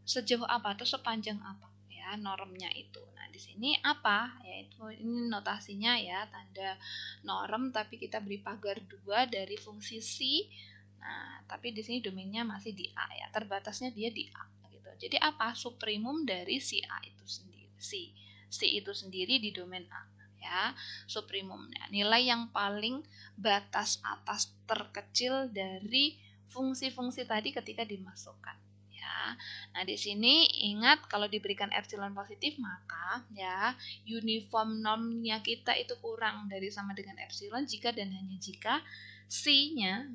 sejauh apa atau sepanjang apa ya normnya itu. Nah, di sini apa? Yaitu ini notasinya ya, tanda norm tapi kita beri pagar 2 dari fungsi C. Nah, tapi di sini domainnya masih di A ya. Terbatasnya dia di A gitu. Jadi apa? Suprimum dari si A itu sendiri. C itu sendiri di domain A ya. Suprimumnya nilai yang paling batas atas terkecil dari fungsi-fungsi tadi ketika dimasukkan. Ya. Nah, di sini ingat kalau diberikan epsilon positif maka ya uniform normnya kita itu kurang dari sama dengan epsilon jika dan hanya jika C-nya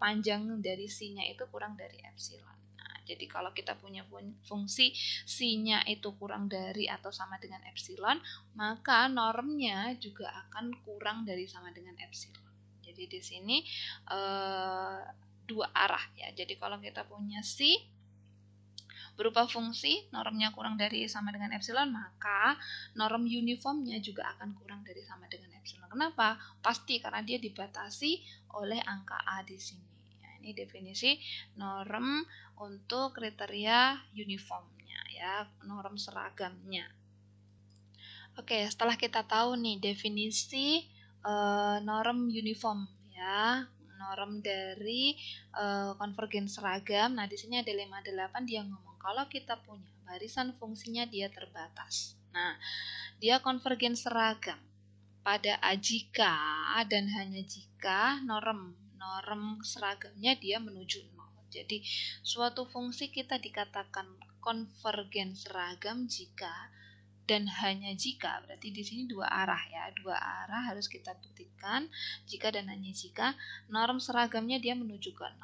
panjang dari C-nya itu kurang dari epsilon. Nah, jadi kalau kita punya fungsi C-nya itu kurang dari atau sama dengan epsilon, maka normnya juga akan kurang dari sama dengan epsilon. Jadi di sini dua arah ya. Jadi kalau kita punya C berupa fungsi normnya kurang dari sama dengan epsilon, maka norm uniformnya juga akan kurang dari sama dengan epsilon. Kenapa? Pasti karena dia dibatasi oleh angka A di sini. Ya, ini definisi norm untuk kriteria uniformnya ya, norm seragamnya. Oke, setelah kita tahu nih definisi norm uniform ya, norm dari konvergen seragam. Nah, di sini ada 58 dia ngomong kalau kita punya barisan fungsinya dia terbatas. Nah, dia konvergen seragam pada A jika dan hanya jika norm seragamnya dia menuju 0. Jadi, suatu fungsi kita dikatakan konvergen seragam jika dan hanya jika, berarti di sini dua arah ya, dua arah harus kita buktikan jika dan hanya jika norm seragamnya dia menuju ke 0.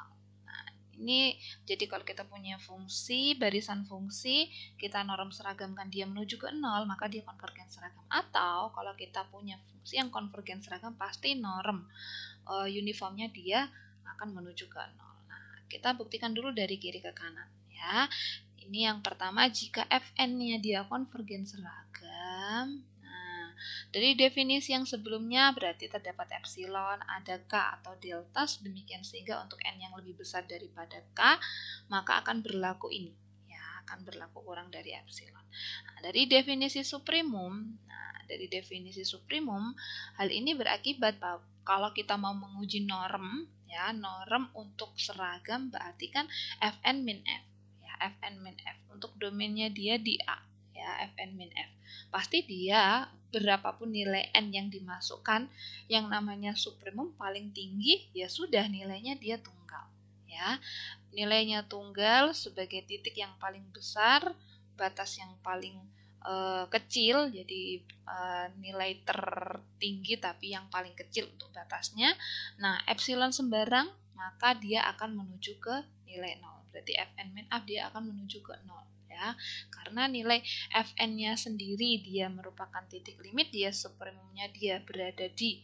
Nah, ini jadi kalau kita punya fungsi, barisan fungsi, kita norm seragamkan dia menuju ke 0, maka dia konvergen seragam. Atau kalau kita punya fungsi yang konvergen seragam, pasti norm uniformnya dia akan menuju ke 0. Nah, kita buktikan dulu dari kiri ke kanan ya. Ini yang pertama, jika Fn-nya dia konvergen seragam. Nah, dari definisi yang sebelumnya berarti terdapat epsilon, ada K atau delta, demikian sehingga untuk N yang lebih besar daripada K, maka akan berlaku ini. Ya, akan berlaku kurang dari epsilon. Nah, dari definisi suprimum, hal ini berakibat bahwa kalau kita mau menguji norm, ya, norm untuk seragam berarti kan Fn min F. Fn min F untuk domainnya dia di A ya, Fn min F pasti dia berapapun nilai N yang dimasukkan yang namanya suprimum paling tinggi ya sudah nilainya dia tunggal ya, nilainya tunggal sebagai titik yang paling besar, batas yang paling kecil, jadi nilai tertinggi tapi yang paling kecil untuk batasnya. Nah, epsilon sembarang maka dia akan menuju ke nilai 0. Berarti Fn min F dia akan menuju ke 0 ya. Karena nilai Fn-nya sendiri dia merupakan titik limit, dia suprimumnya dia berada di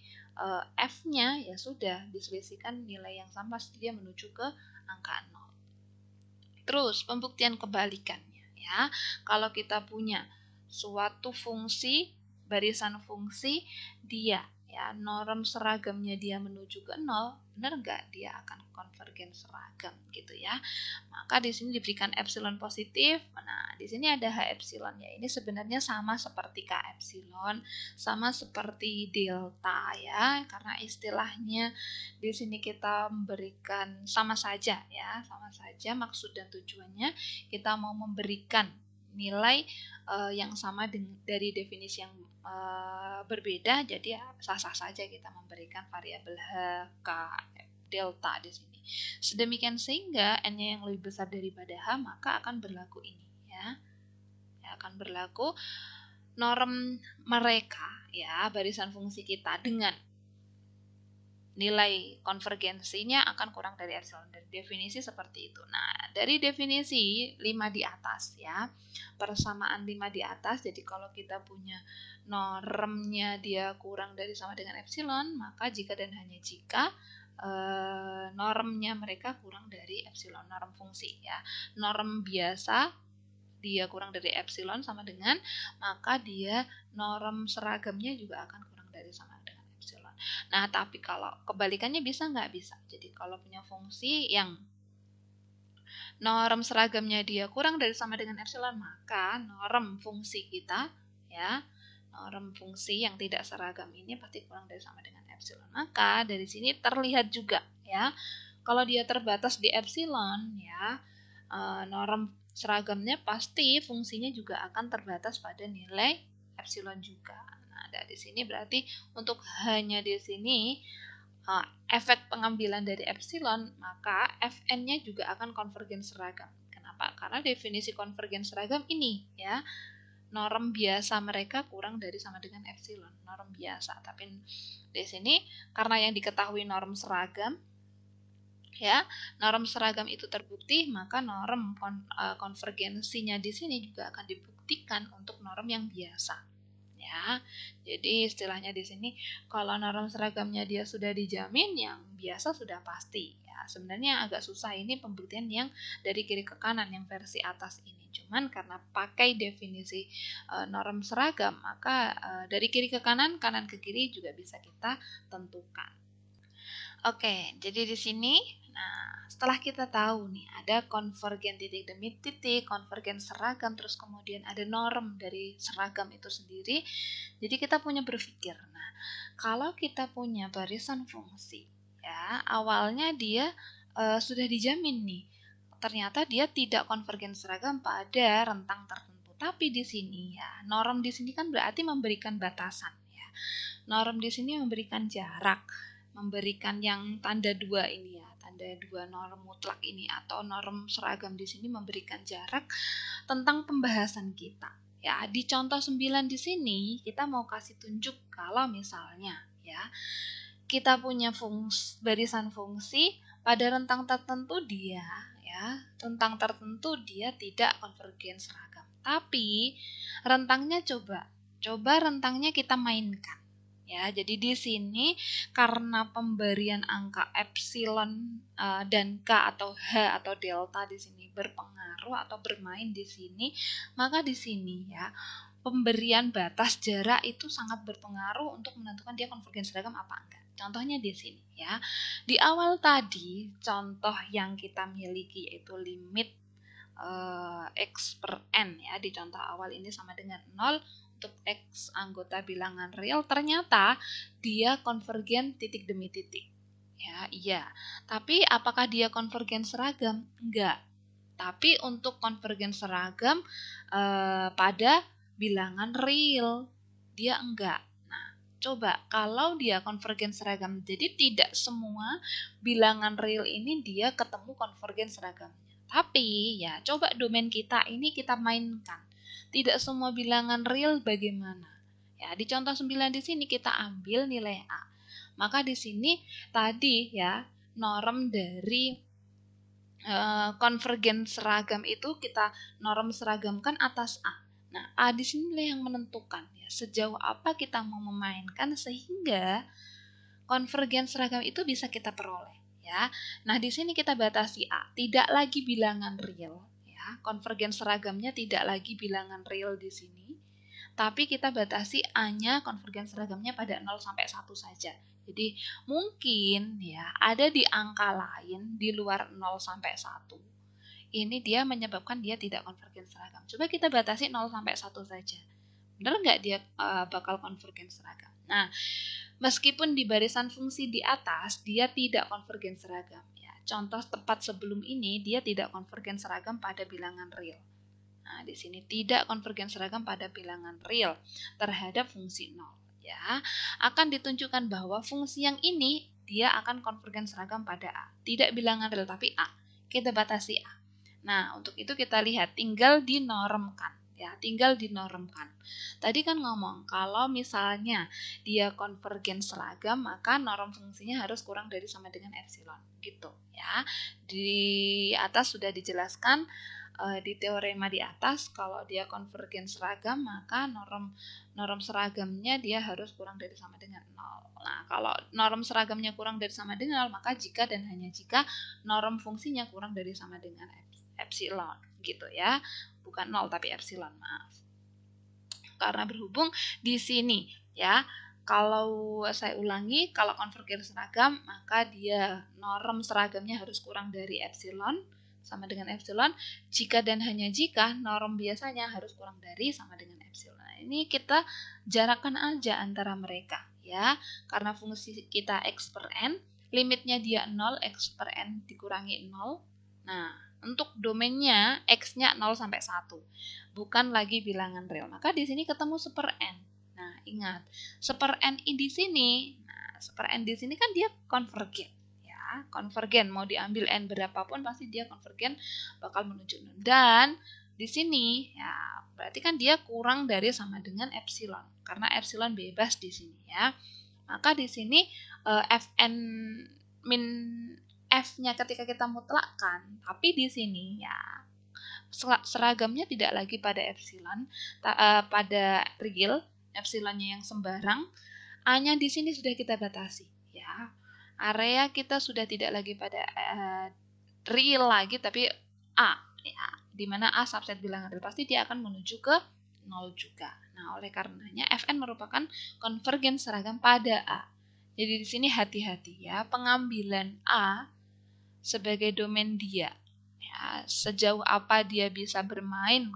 F-nya, ya sudah diselisihkan nilai yang sama dia menuju ke angka 0. Terus pembuktian kebalikannya ya. Kalau kita punya suatu fungsi, barisan fungsi dia ya norm seragamnya dia menuju ke 0, benar nggak dia akan konvergen seragam gitu ya. Maka di sini diberikan epsilon positif. Nah, di sini ada H epsilon ya. Ini sebenarnya sama seperti K epsilon, sama seperti delta ya, karena istilahnya di sini kita memberikan sama saja ya, sama saja maksud dan tujuannya kita mau memberikan nilai yang sama dari definisi yang berbeda, jadi ya sah-sah saja kita memberikan variabel H, K, delta di sini. Sedemikian sehingga N-nya yang lebih besar daripada H, maka akan berlaku ini ya. Akan berlaku norm mereka ya, barisan fungsi kita dengan nilai konvergensinya akan kurang dari epsilon. Dari definisi seperti itu. Nah, dari definisi 5 di atas ya, persamaan 5 di atas, jadi kalau kita punya normnya dia kurang dari sama dengan epsilon, maka jika dan hanya jika normnya mereka kurang dari epsilon, norm fungsi ya. Norm biasa dia kurang dari epsilon sama dengan, maka dia norm seragamnya juga akan kurang dari sama dengan epsilon. Nah, tapi kalau kebalikannya bisa nggak? Bisa. Jadi kalau punya fungsi yang norm seragamnya dia kurang dari sama dengan epsilon, maka norm fungsi kita ya, norm fungsi yang tidak seragam ini pasti kurang dari sama dengan epsilon. Maka dari sini terlihat juga ya, kalau dia terbatas di epsilon ya, norm seragamnya pasti fungsinya juga akan terbatas pada nilai epsilon juga. Nah, dari sini berarti untuk hanya di sini efek pengambilan dari epsilon, maka Fn-nya juga akan konvergen seragam. Kenapa? Karena definisi konvergen seragam ini ya, norm biasa mereka kurang dari sama dengan epsilon, norm biasa. Tapi di sini karena yang diketahui norm seragam ya, norm seragam itu terbukti, maka norm konvergensinya di sini juga akan dibuktikan untuk norm yang biasa. Ya, jadi istilahnya di sini kalau norm seragamnya dia sudah dijamin, yang biasa sudah pasti. Ya, sebenarnya agak susah ini pembuktian yang dari kiri ke kanan, yang versi atas ini. Cuman karena pakai definisi norm seragam, maka dari kiri ke kanan, kanan ke kiri juga bisa kita tentukan. Oke, jadi di sini, nah setelah kita tahu nih ada konvergen titik demi titik, konvergen seragam, terus kemudian ada norm dari seragam itu sendiri. Jadi kita punya berpikir, nah kalau kita punya barisan fungsi, ya awalnya dia sudah dijamin nih, ternyata dia tidak konvergen seragam pada rentang tertentu. Tapi di sini ya, norm di sini kan berarti memberikan batasan ya. Norm di sini memberikan jarak, memberikan yang tanda 2 ini ya, tanda 2 norm mutlak ini atau norm seragam di sini memberikan jarak tentang pembahasan kita. Ya, di contoh 9 di sini kita mau kasih tunjuk kalau misalnya ya, kita punya barisan fungsi pada rentang tertentu dia ya, rentang tertentu dia tidak konvergen seragam. Tapi rentangnya coba rentangnya kita mainkan. Ya, jadi di sini karena pemberian angka epsilon dan k atau h atau delta di sini berpengaruh atau bermain di sini, maka di sini ya pemberian batas jarak itu sangat berpengaruh untuk menentukan dia konvergen seragam apa enggak. Contohnya di sini ya. Di awal tadi contoh yang kita miliki yaitu limit x per n ya, di contoh awal ini sama dengan 0 untuk X anggota bilangan real, ternyata dia konvergen titik demi titik. Ya, iya. Tapi apakah dia konvergen seragam? Enggak. Tapi untuk konvergen seragam pada bilangan real, dia enggak. Nah, coba kalau dia konvergen seragam, jadi tidak semua bilangan real ini dia ketemu konvergen seragamnya. Tapi ya coba domain kita ini kita mainkan. Tidak semua bilangan real bagaimana? Ya, di contoh 9 di sini kita ambil nilai A. Maka di sini tadi ya, norm dari konvergen seragam itu kita norm seragamkan atas A. Nah, A di sini yang menentukan ya, sejauh apa kita mau memainkan sehingga konvergen seragam itu bisa kita peroleh ya. Nah, di sini kita batasi A, tidak lagi bilangan real. Konvergen seragamnya tidak lagi bilangan real di sini, tapi kita batasi A-nya konvergen seragamnya pada 0 sampai 1 saja. Jadi mungkin ya ada di angka lain di luar 0 sampai 1. Ini dia menyebabkan dia tidak konvergen seragam. Coba kita batasi 0 sampai 1 saja. Benar nggak dia bakal konvergen seragam? Nah, meskipun di barisan fungsi di atas dia tidak konvergen seragam. Contoh tepat sebelum ini dia tidak konvergen seragam pada bilangan real. Nah, di sini tidak konvergen seragam pada bilangan real terhadap fungsi 0 ya. Akan ditunjukkan bahwa fungsi yang ini dia akan konvergen seragam pada A. Tidak bilangan real tapi A. Kita batasi A. Nah, untuk itu kita lihat tinggal dinormkan Ya, tinggal dinormkan. Tadi kan ngomong kalau misalnya dia konvergen seragam, maka norm fungsinya harus kurang dari sama dengan epsilon, gitu ya. Di atas sudah dijelaskan di teorema di atas, kalau dia konvergen seragam, maka norm seragamnya dia harus kurang dari sama dengan 0. Nah, kalau norm seragamnya kurang dari sama dengan 0, maka jika dan hanya jika norm fungsinya kurang dari sama dengan epsilon, gitu ya. Bukan 0 tapi epsilon, maaf. Karena berhubung di sini ya, kalau saya ulangi, kalau konvergen seragam maka dia norm seragamnya harus kurang dari epsilon sama dengan epsilon. Jika dan hanya jika norm biasanya harus kurang dari sama dengan epsilon. Nah, ini kita jarakkan aja antara mereka ya. Karena fungsi kita x per n, limitnya dia 0, x per n dikurangi 0. Nah, untuk domainnya x-nya 0 sampai 1. Bukan lagi bilangan real. Maka di sini ketemu seper n. Nah, ingat, seper n di sini. Nah, seper n di sini kan dia konvergen. Ya, konvergen mau diambil n berapapun pasti dia konvergen bakal menuju 0. Dan di sini ya berarti kan dia kurang dari sama dengan epsilon. Karena epsilon bebas di sini ya. Maka di sini fn min f-nya ketika kita mutlakkan, tapi di sini ya seragamnya tidak lagi pada epsilon, pada real, epsilonnya yang sembarang, A-nya di sini sudah kita batasi, ya. Area kita sudah tidak lagi pada real lagi, tapi A, ya. Di mana A subset bilangan real, pasti dia akan menuju ke 0 juga. Nah, oleh karenanya Fn merupakan konvergen seragam pada A. Jadi di sini hati-hati ya, pengambilan A sebagai domain dia. Ya, sejauh apa dia bisa bermain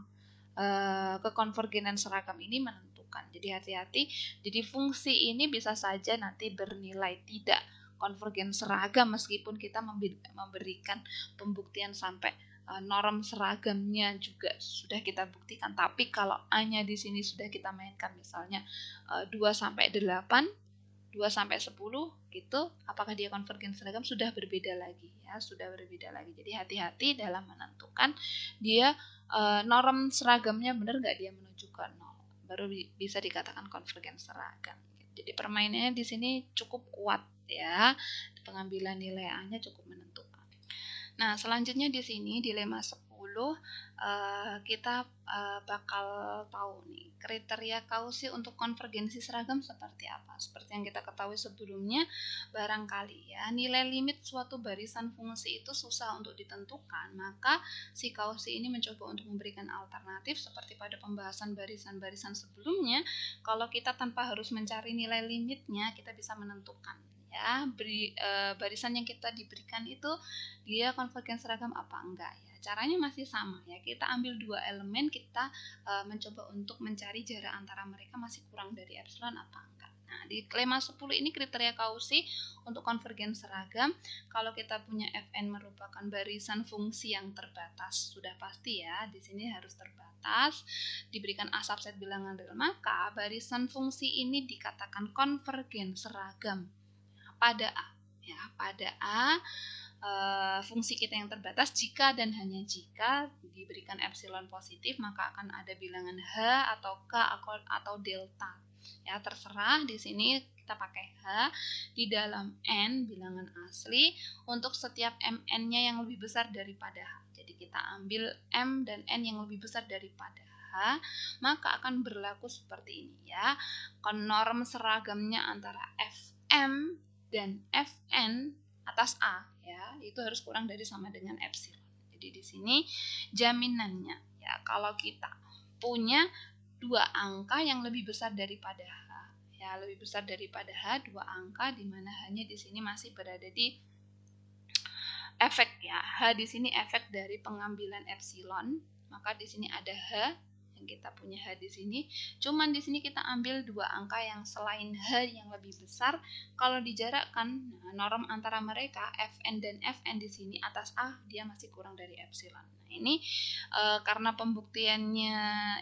kekonvergenan seragam ini menentukan. Jadi hati-hati. Jadi fungsi ini bisa saja nanti bernilai tidak konvergen seragam meskipun kita memberikan pembuktian sampai norm seragamnya juga sudah kita buktikan. Tapi kalau A-nya di sini sudah kita mainkan misalnya 2 sampai 8, 2 sampai 10 gitu, apakah dia konvergen seragam sudah berbeda lagi ya, sudah berbeda lagi. Jadi hati-hati dalam menentukan dia norm seragamnya benar nggak dia menuju ke 0. Baru bisa dikatakan konvergen seragam. Jadi permainannya di sini cukup kuat ya. Pengambilan nilai A-nya cukup menentukan. Nah, selanjutnya di sini dilema 10 kita bakal tahu nih kriteria kausi untuk konvergensi seragam seperti apa. Seperti yang kita ketahui sebelumnya, barangkali ya nilai limit suatu barisan fungsi itu susah untuk ditentukan, maka si kausi ini mencoba untuk memberikan alternatif seperti pada pembahasan barisan-barisan sebelumnya. Kalau kita tanpa harus mencari nilai limitnya, kita bisa menentukan ya barisan yang kita diberikan itu dia konvergen seragam apa enggak ya. Caranya masih sama ya, kita ambil dua elemen, kita mencoba untuk mencari jarak antara mereka masih kurang dari epsilon apa enggak. Nah, di lemma 10 ini kriteria kausi untuk konvergen seragam. Kalau kita punya Fn merupakan barisan fungsi yang terbatas, sudah pasti ya, di sini harus terbatas, diberikan A subset bilangan real, maka barisan fungsi ini dikatakan konvergen seragam pada A. Ya, pada A fungsi kita yang terbatas jika dan hanya jika diberikan epsilon positif maka akan ada bilangan H atau K atau delta. Ya, terserah, di sini kita pakai H di dalam N bilangan asli untuk setiap Mn-nya yang lebih besar daripada H. Jadi kita ambil M dan N yang lebih besar daripada H, maka akan berlaku seperti ini ya. Norm seragamnya antara Fm dan Fn atas A ya, itu harus kurang dari sama dengan epsilon. Jadi di sini jaminannya ya, kalau kita punya dua angka yang lebih besar daripada H ya, lebih besar daripada H, dua angka di mana hanya di sini masih berada di efek ya. H di sini efek dari pengambilan epsilon, maka di sini ada H yang kita punya H di sini. Cuman di sini kita ambil dua angka yang selain H yang lebih besar. Kalau dijarakkan, norm antara mereka Fn dan Fn di sini atas A dia masih kurang dari epsilon. Nah, ini karena pembuktiannya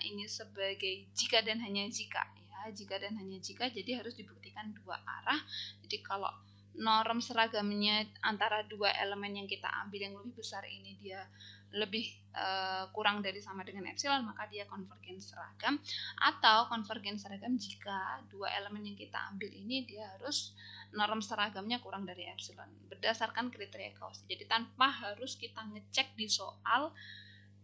ini sebagai jika dan hanya jika ya, jika dan hanya jika, jadi harus dibuktikan dua arah. Jadi kalau norm seragamnya antara dua elemen yang kita ambil yang lebih besar ini dia lebih kurang dari sama dengan epsilon, maka dia konvergen seragam. Atau konvergen seragam jika dua elemen yang kita ambil ini dia harus norm seragamnya kurang dari epsilon berdasarkan kriteria Cauchy. Jadi tanpa harus kita ngecek di soal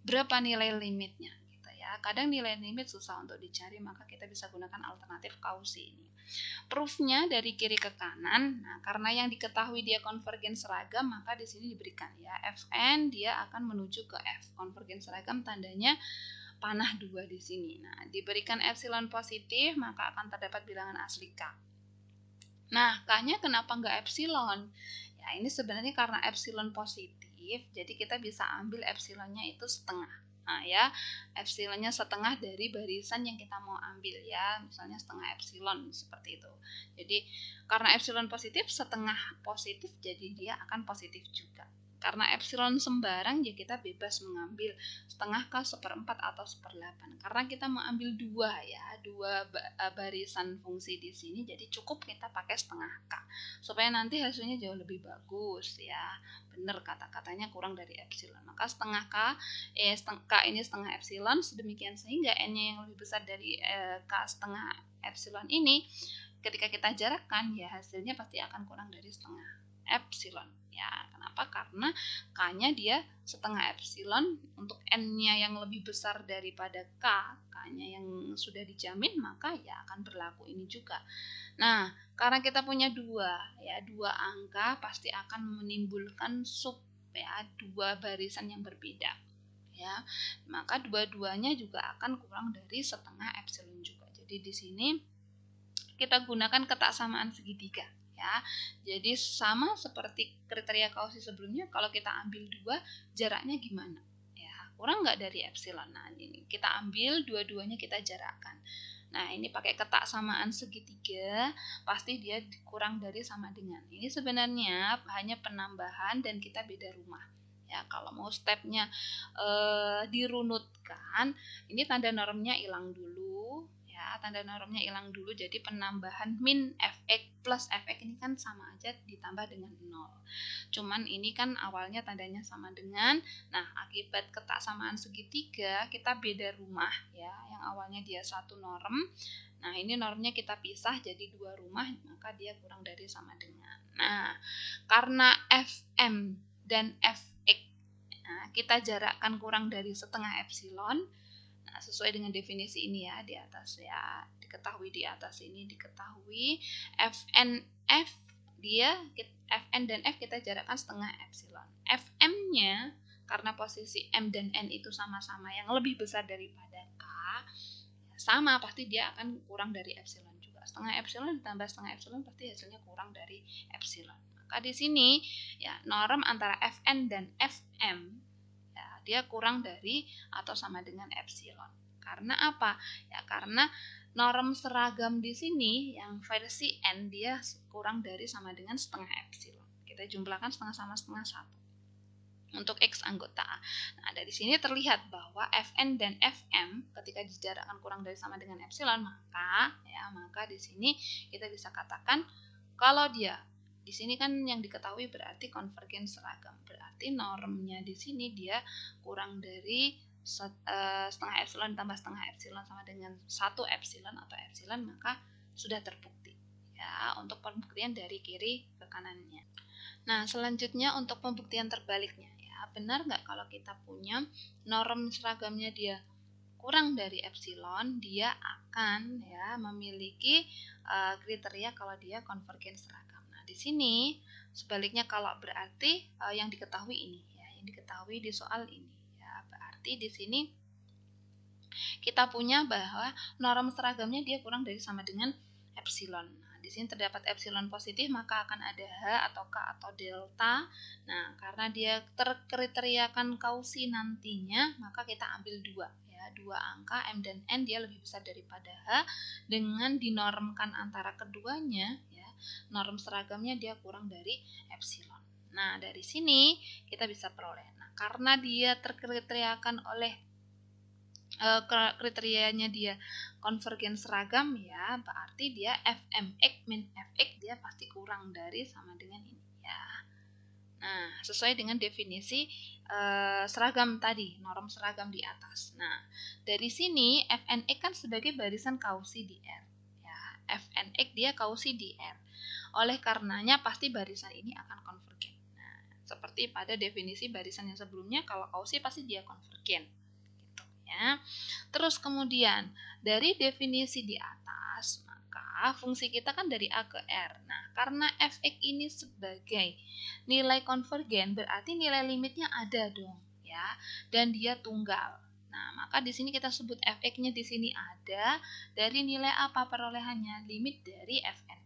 berapa nilai limitnya gitu ya. Kadang nilai limit susah untuk dicari, maka kita bisa gunakan alternatif Cauchy ini. Proofnya dari kiri ke kanan. Nah, karena yang diketahui dia konvergen seragam, maka di sini diberikan ya Fn dia akan menuju ke F. Konvergen seragam tandanya panah 2 di sini. Nah, diberikan epsilon positif, maka akan terdapat bilangan asli K. Nah, K-nya kenapa nggak epsilon? Ya, ini sebenarnya karena epsilon positif, jadi kita bisa ambil epsilonnya itu setengah. Nah ya, epsilonnya setengah dari barisan yang kita mau ambil ya, misalnya setengah epsilon seperti itu. Jadi karena epsilon positif, setengah positif, jadi dia akan positif juga. Karena epsilon sembarang ya kita bebas mengambil setengah K, seperempat atau seperdelapan. Karena kita mau ambil dua ya, dua barisan fungsi di sini, jadi cukup kita pakai setengah K supaya nanti hasilnya jauh lebih bagus ya. Benar kata-katanya kurang dari epsilon. Maka setengah K, K ini setengah epsilon, sedemikian sehingga N-nya yang lebih besar dari K setengah epsilon ini, ketika kita jarakkan ya hasilnya pasti akan kurang dari setengah epsilon. Ya, kenapa? Karena K-nya dia setengah epsilon, untuk N-nya yang lebih besar daripada K, K-nya yang sudah dijamin, maka ya akan berlaku ini juga. Nah, karena kita punya dua angka pasti akan menimbulkan sub ya, dua barisan yang berbeda ya. Maka dua-duanya juga akan kurang dari setengah epsilon juga. Jadi di sini kita gunakan ketaksamaan segitiga ya. Jadi sama seperti kriteria Cauchy sebelumnya, kalau kita ambil dua, jaraknya gimana? Ya, kurang nggak dari epsilon. Nah, ini kita ambil dua-duanya kita jarakkan. Nah, ini pakai ketaksamaan segitiga, pasti dia kurang dari sama dengan. Ini sebenarnya hanya penambahan dan kita beda rumah. Ya, kalau mau stepnya dirunutkan, ini tanda normnya hilang dulu. Ya, tanda normnya hilang dulu, jadi penambahan min fx plus fx ini kan sama aja ditambah dengan 0. Cuman ini kan awalnya tandanya sama dengan, nah akibat ketaksamaan segitiga kita beda rumah ya, yang awalnya dia satu norm, nah ini normnya kita pisah jadi dua rumah, maka dia kurang dari sama dengan. Nah, karena fm dan fx kita jarakkan kurang dari setengah epsilon. Nah, sesuai dengan definisi ini ya di atas ya, diketahui di atas ini diketahui Fn F dia Fn dan F kita jarakkan setengah epsilon. Fm-nya karena posisi M dan N itu sama-sama yang lebih besar daripada K, sama pasti dia akan kurang dari epsilon juga. Setengah epsilon ditambah setengah epsilon pasti hasilnya kurang dari epsilon. Maka di sini ya norm antara Fn dan Fm dia kurang dari atau sama dengan epsilon. Karena apa? Ya karena norm seragam di sini yang versi N dia kurang dari sama dengan setengah epsilon. Kita jumlahkan setengah sama setengah 1 untuk X anggota A. Nah, dari sini terlihat bahwa Fn dan Fm ketika dijarakkan kurang dari sama dengan epsilon, maka di sini kita bisa katakan kalau dia di sini kan yang diketahui berarti konvergen seragam. Berarti normnya di sini dia kurang dari setengah epsilon tambah setengah epsilon sama dengan 1 epsilon atau epsilon, maka sudah terbukti. Ya, untuk pembuktian dari kiri ke kanannya. Nah, selanjutnya untuk pembuktian terbaliknya. Ya, benar nggak kalau kita punya norm seragamnya dia kurang dari epsilon, dia akan ya memiliki kriteria kalau dia konvergen seragam. Di sini sebaliknya kalau berarti yang diketahui ini ya, yang diketahui di soal ini ya, berarti di sini kita punya bahwa norm seragamnya dia kurang dari sama dengan epsilon. Nah, di sini terdapat epsilon positif, maka akan ada H atau K atau delta. Nah, karena dia terkriteriakan Cauchy nantinya, maka kita ambil dua angka M dan N dia lebih besar daripada H, dengan dinormkan antara keduanya ya, norm seragamnya dia kurang dari epsilon. Nah, dari sini kita bisa peroleh. Nah, karena dia terkriteriakan oleh kriterianya dia konvergen seragam, ya berarti dia fmx min fx dia pasti kurang dari sama dengan ini ya. Nah, sesuai dengan definisi seragam tadi, norm seragam di atas. Nah, dari sini fnx kan sebagai barisan kausi di R ya. Fnx dia kausi di R. Oleh karenanya pasti barisan ini akan konvergen. Nah, seperti pada definisi barisan yang sebelumnya, kalau kausi pasti dia konvergen. Gitu ya. Terus kemudian dari definisi di atas, maka fungsi kita kan dari A ke R. Nah, karena fx ini sebagai nilai konvergen, berarti nilai limitnya ada dong, ya. Dan dia tunggal. Nah, maka di sini kita sebut fx-nya di sini ada dari nilai apa perolehannya? Limit dari fn.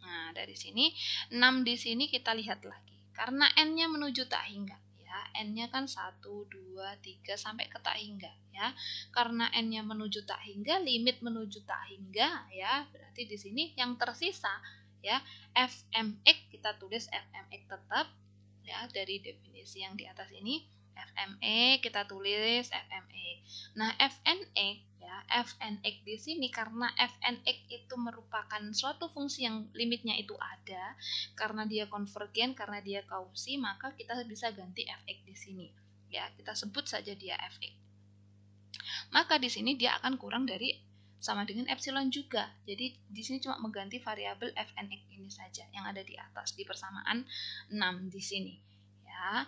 Nah, dari sini 6 di sini kita lihat lagi. Karena n-nya menuju tak hingga ya. N-nya kan 1 2 3 sampai ke tak hingga ya. Karena n-nya menuju tak hingga, limit menuju tak hingga ya. Berarti di sini yang tersisa ya fmx, kita tulis fmx tetap ya dari definisi yang di atas ini. FME kita tulis FME. Nah, FNX ya, FNX di sini karena FNX itu merupakan suatu fungsi yang limitnya itu ada, karena dia konvergen, karena dia kausi, maka kita bisa ganti Fx di sini. Ya, kita sebut saja dia Fx. Maka di sini dia akan kurang dari sama dengan epsilon juga. Jadi di sini cuma mengganti variabel fnx ini saja yang ada di atas di persamaan 6 di sini. Ya,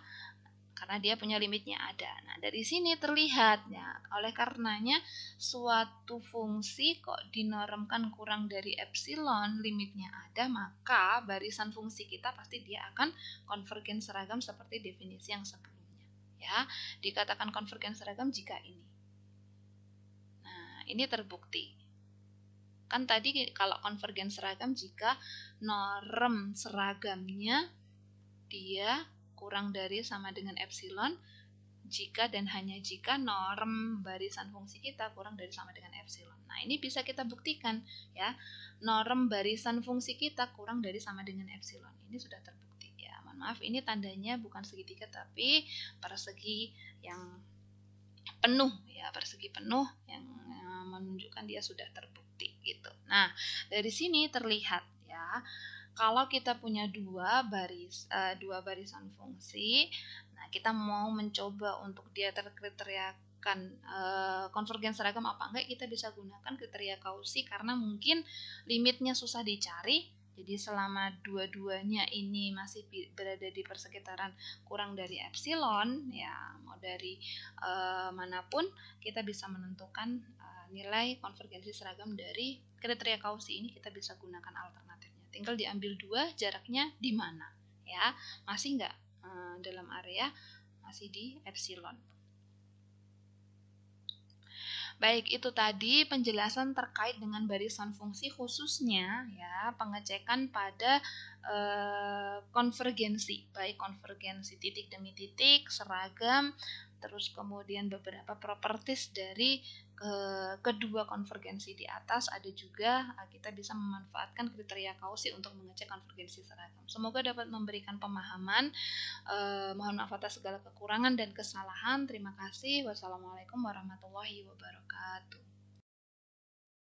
karena dia punya limitnya ada. Nah, dari sini terlihat ya, oleh karenanya suatu fungsi kok dinormkan kurang dari epsilon, limitnya ada, maka barisan fungsi kita pasti dia akan konvergen seragam seperti definisi yang sebelumnya. Ya, dikatakan konvergen seragam jika ini. Nah, ini terbukti. Kan tadi kalau konvergen seragam jika norm seragamnya dia kurang dari sama dengan epsilon, jika dan hanya jika norm barisan fungsi kita kurang dari sama dengan epsilon. Nah, ini bisa kita buktikan ya. Norm barisan fungsi kita kurang dari sama dengan epsilon. Ini sudah terbukti ya. Mohon maaf, ini tandanya bukan segitiga tapi persegi yang penuh ya, persegi penuh yang menunjukkan dia sudah terbukti gitu. Nah, dari sini terlihat ya, kalau kita punya dua barisan fungsi, nah kita mau mencoba untuk dia terkriteriakan konvergen seragam apa enggak, kita bisa gunakan kriteria kausi karena mungkin limitnya susah dicari. Jadi selama dua-duanya ini masih berada di persekitaran kurang dari epsilon ya, mau dari manapun kita bisa menentukan nilai konvergensi seragam dari kriteria kausi ini, kita bisa gunakan alternatifnya. Tinggal diambil dua, jaraknya di mana ya, masih enggak dalam area, masih di epsilon. Baik, itu tadi penjelasan terkait dengan barisan fungsi, khususnya ya pengecekan pada konvergensi, baik konvergensi titik demi titik, seragam, terus kemudian beberapa properties dari kedua konvergensi di atas. Ada juga kita bisa memanfaatkan kriteria kausi untuk mengecek konvergensi seragam. Semoga dapat memberikan pemahaman. Mohon maaf atas segala kekurangan dan kesalahan. Terima kasih. Wassalamualaikum warahmatullahi wabarakatuh.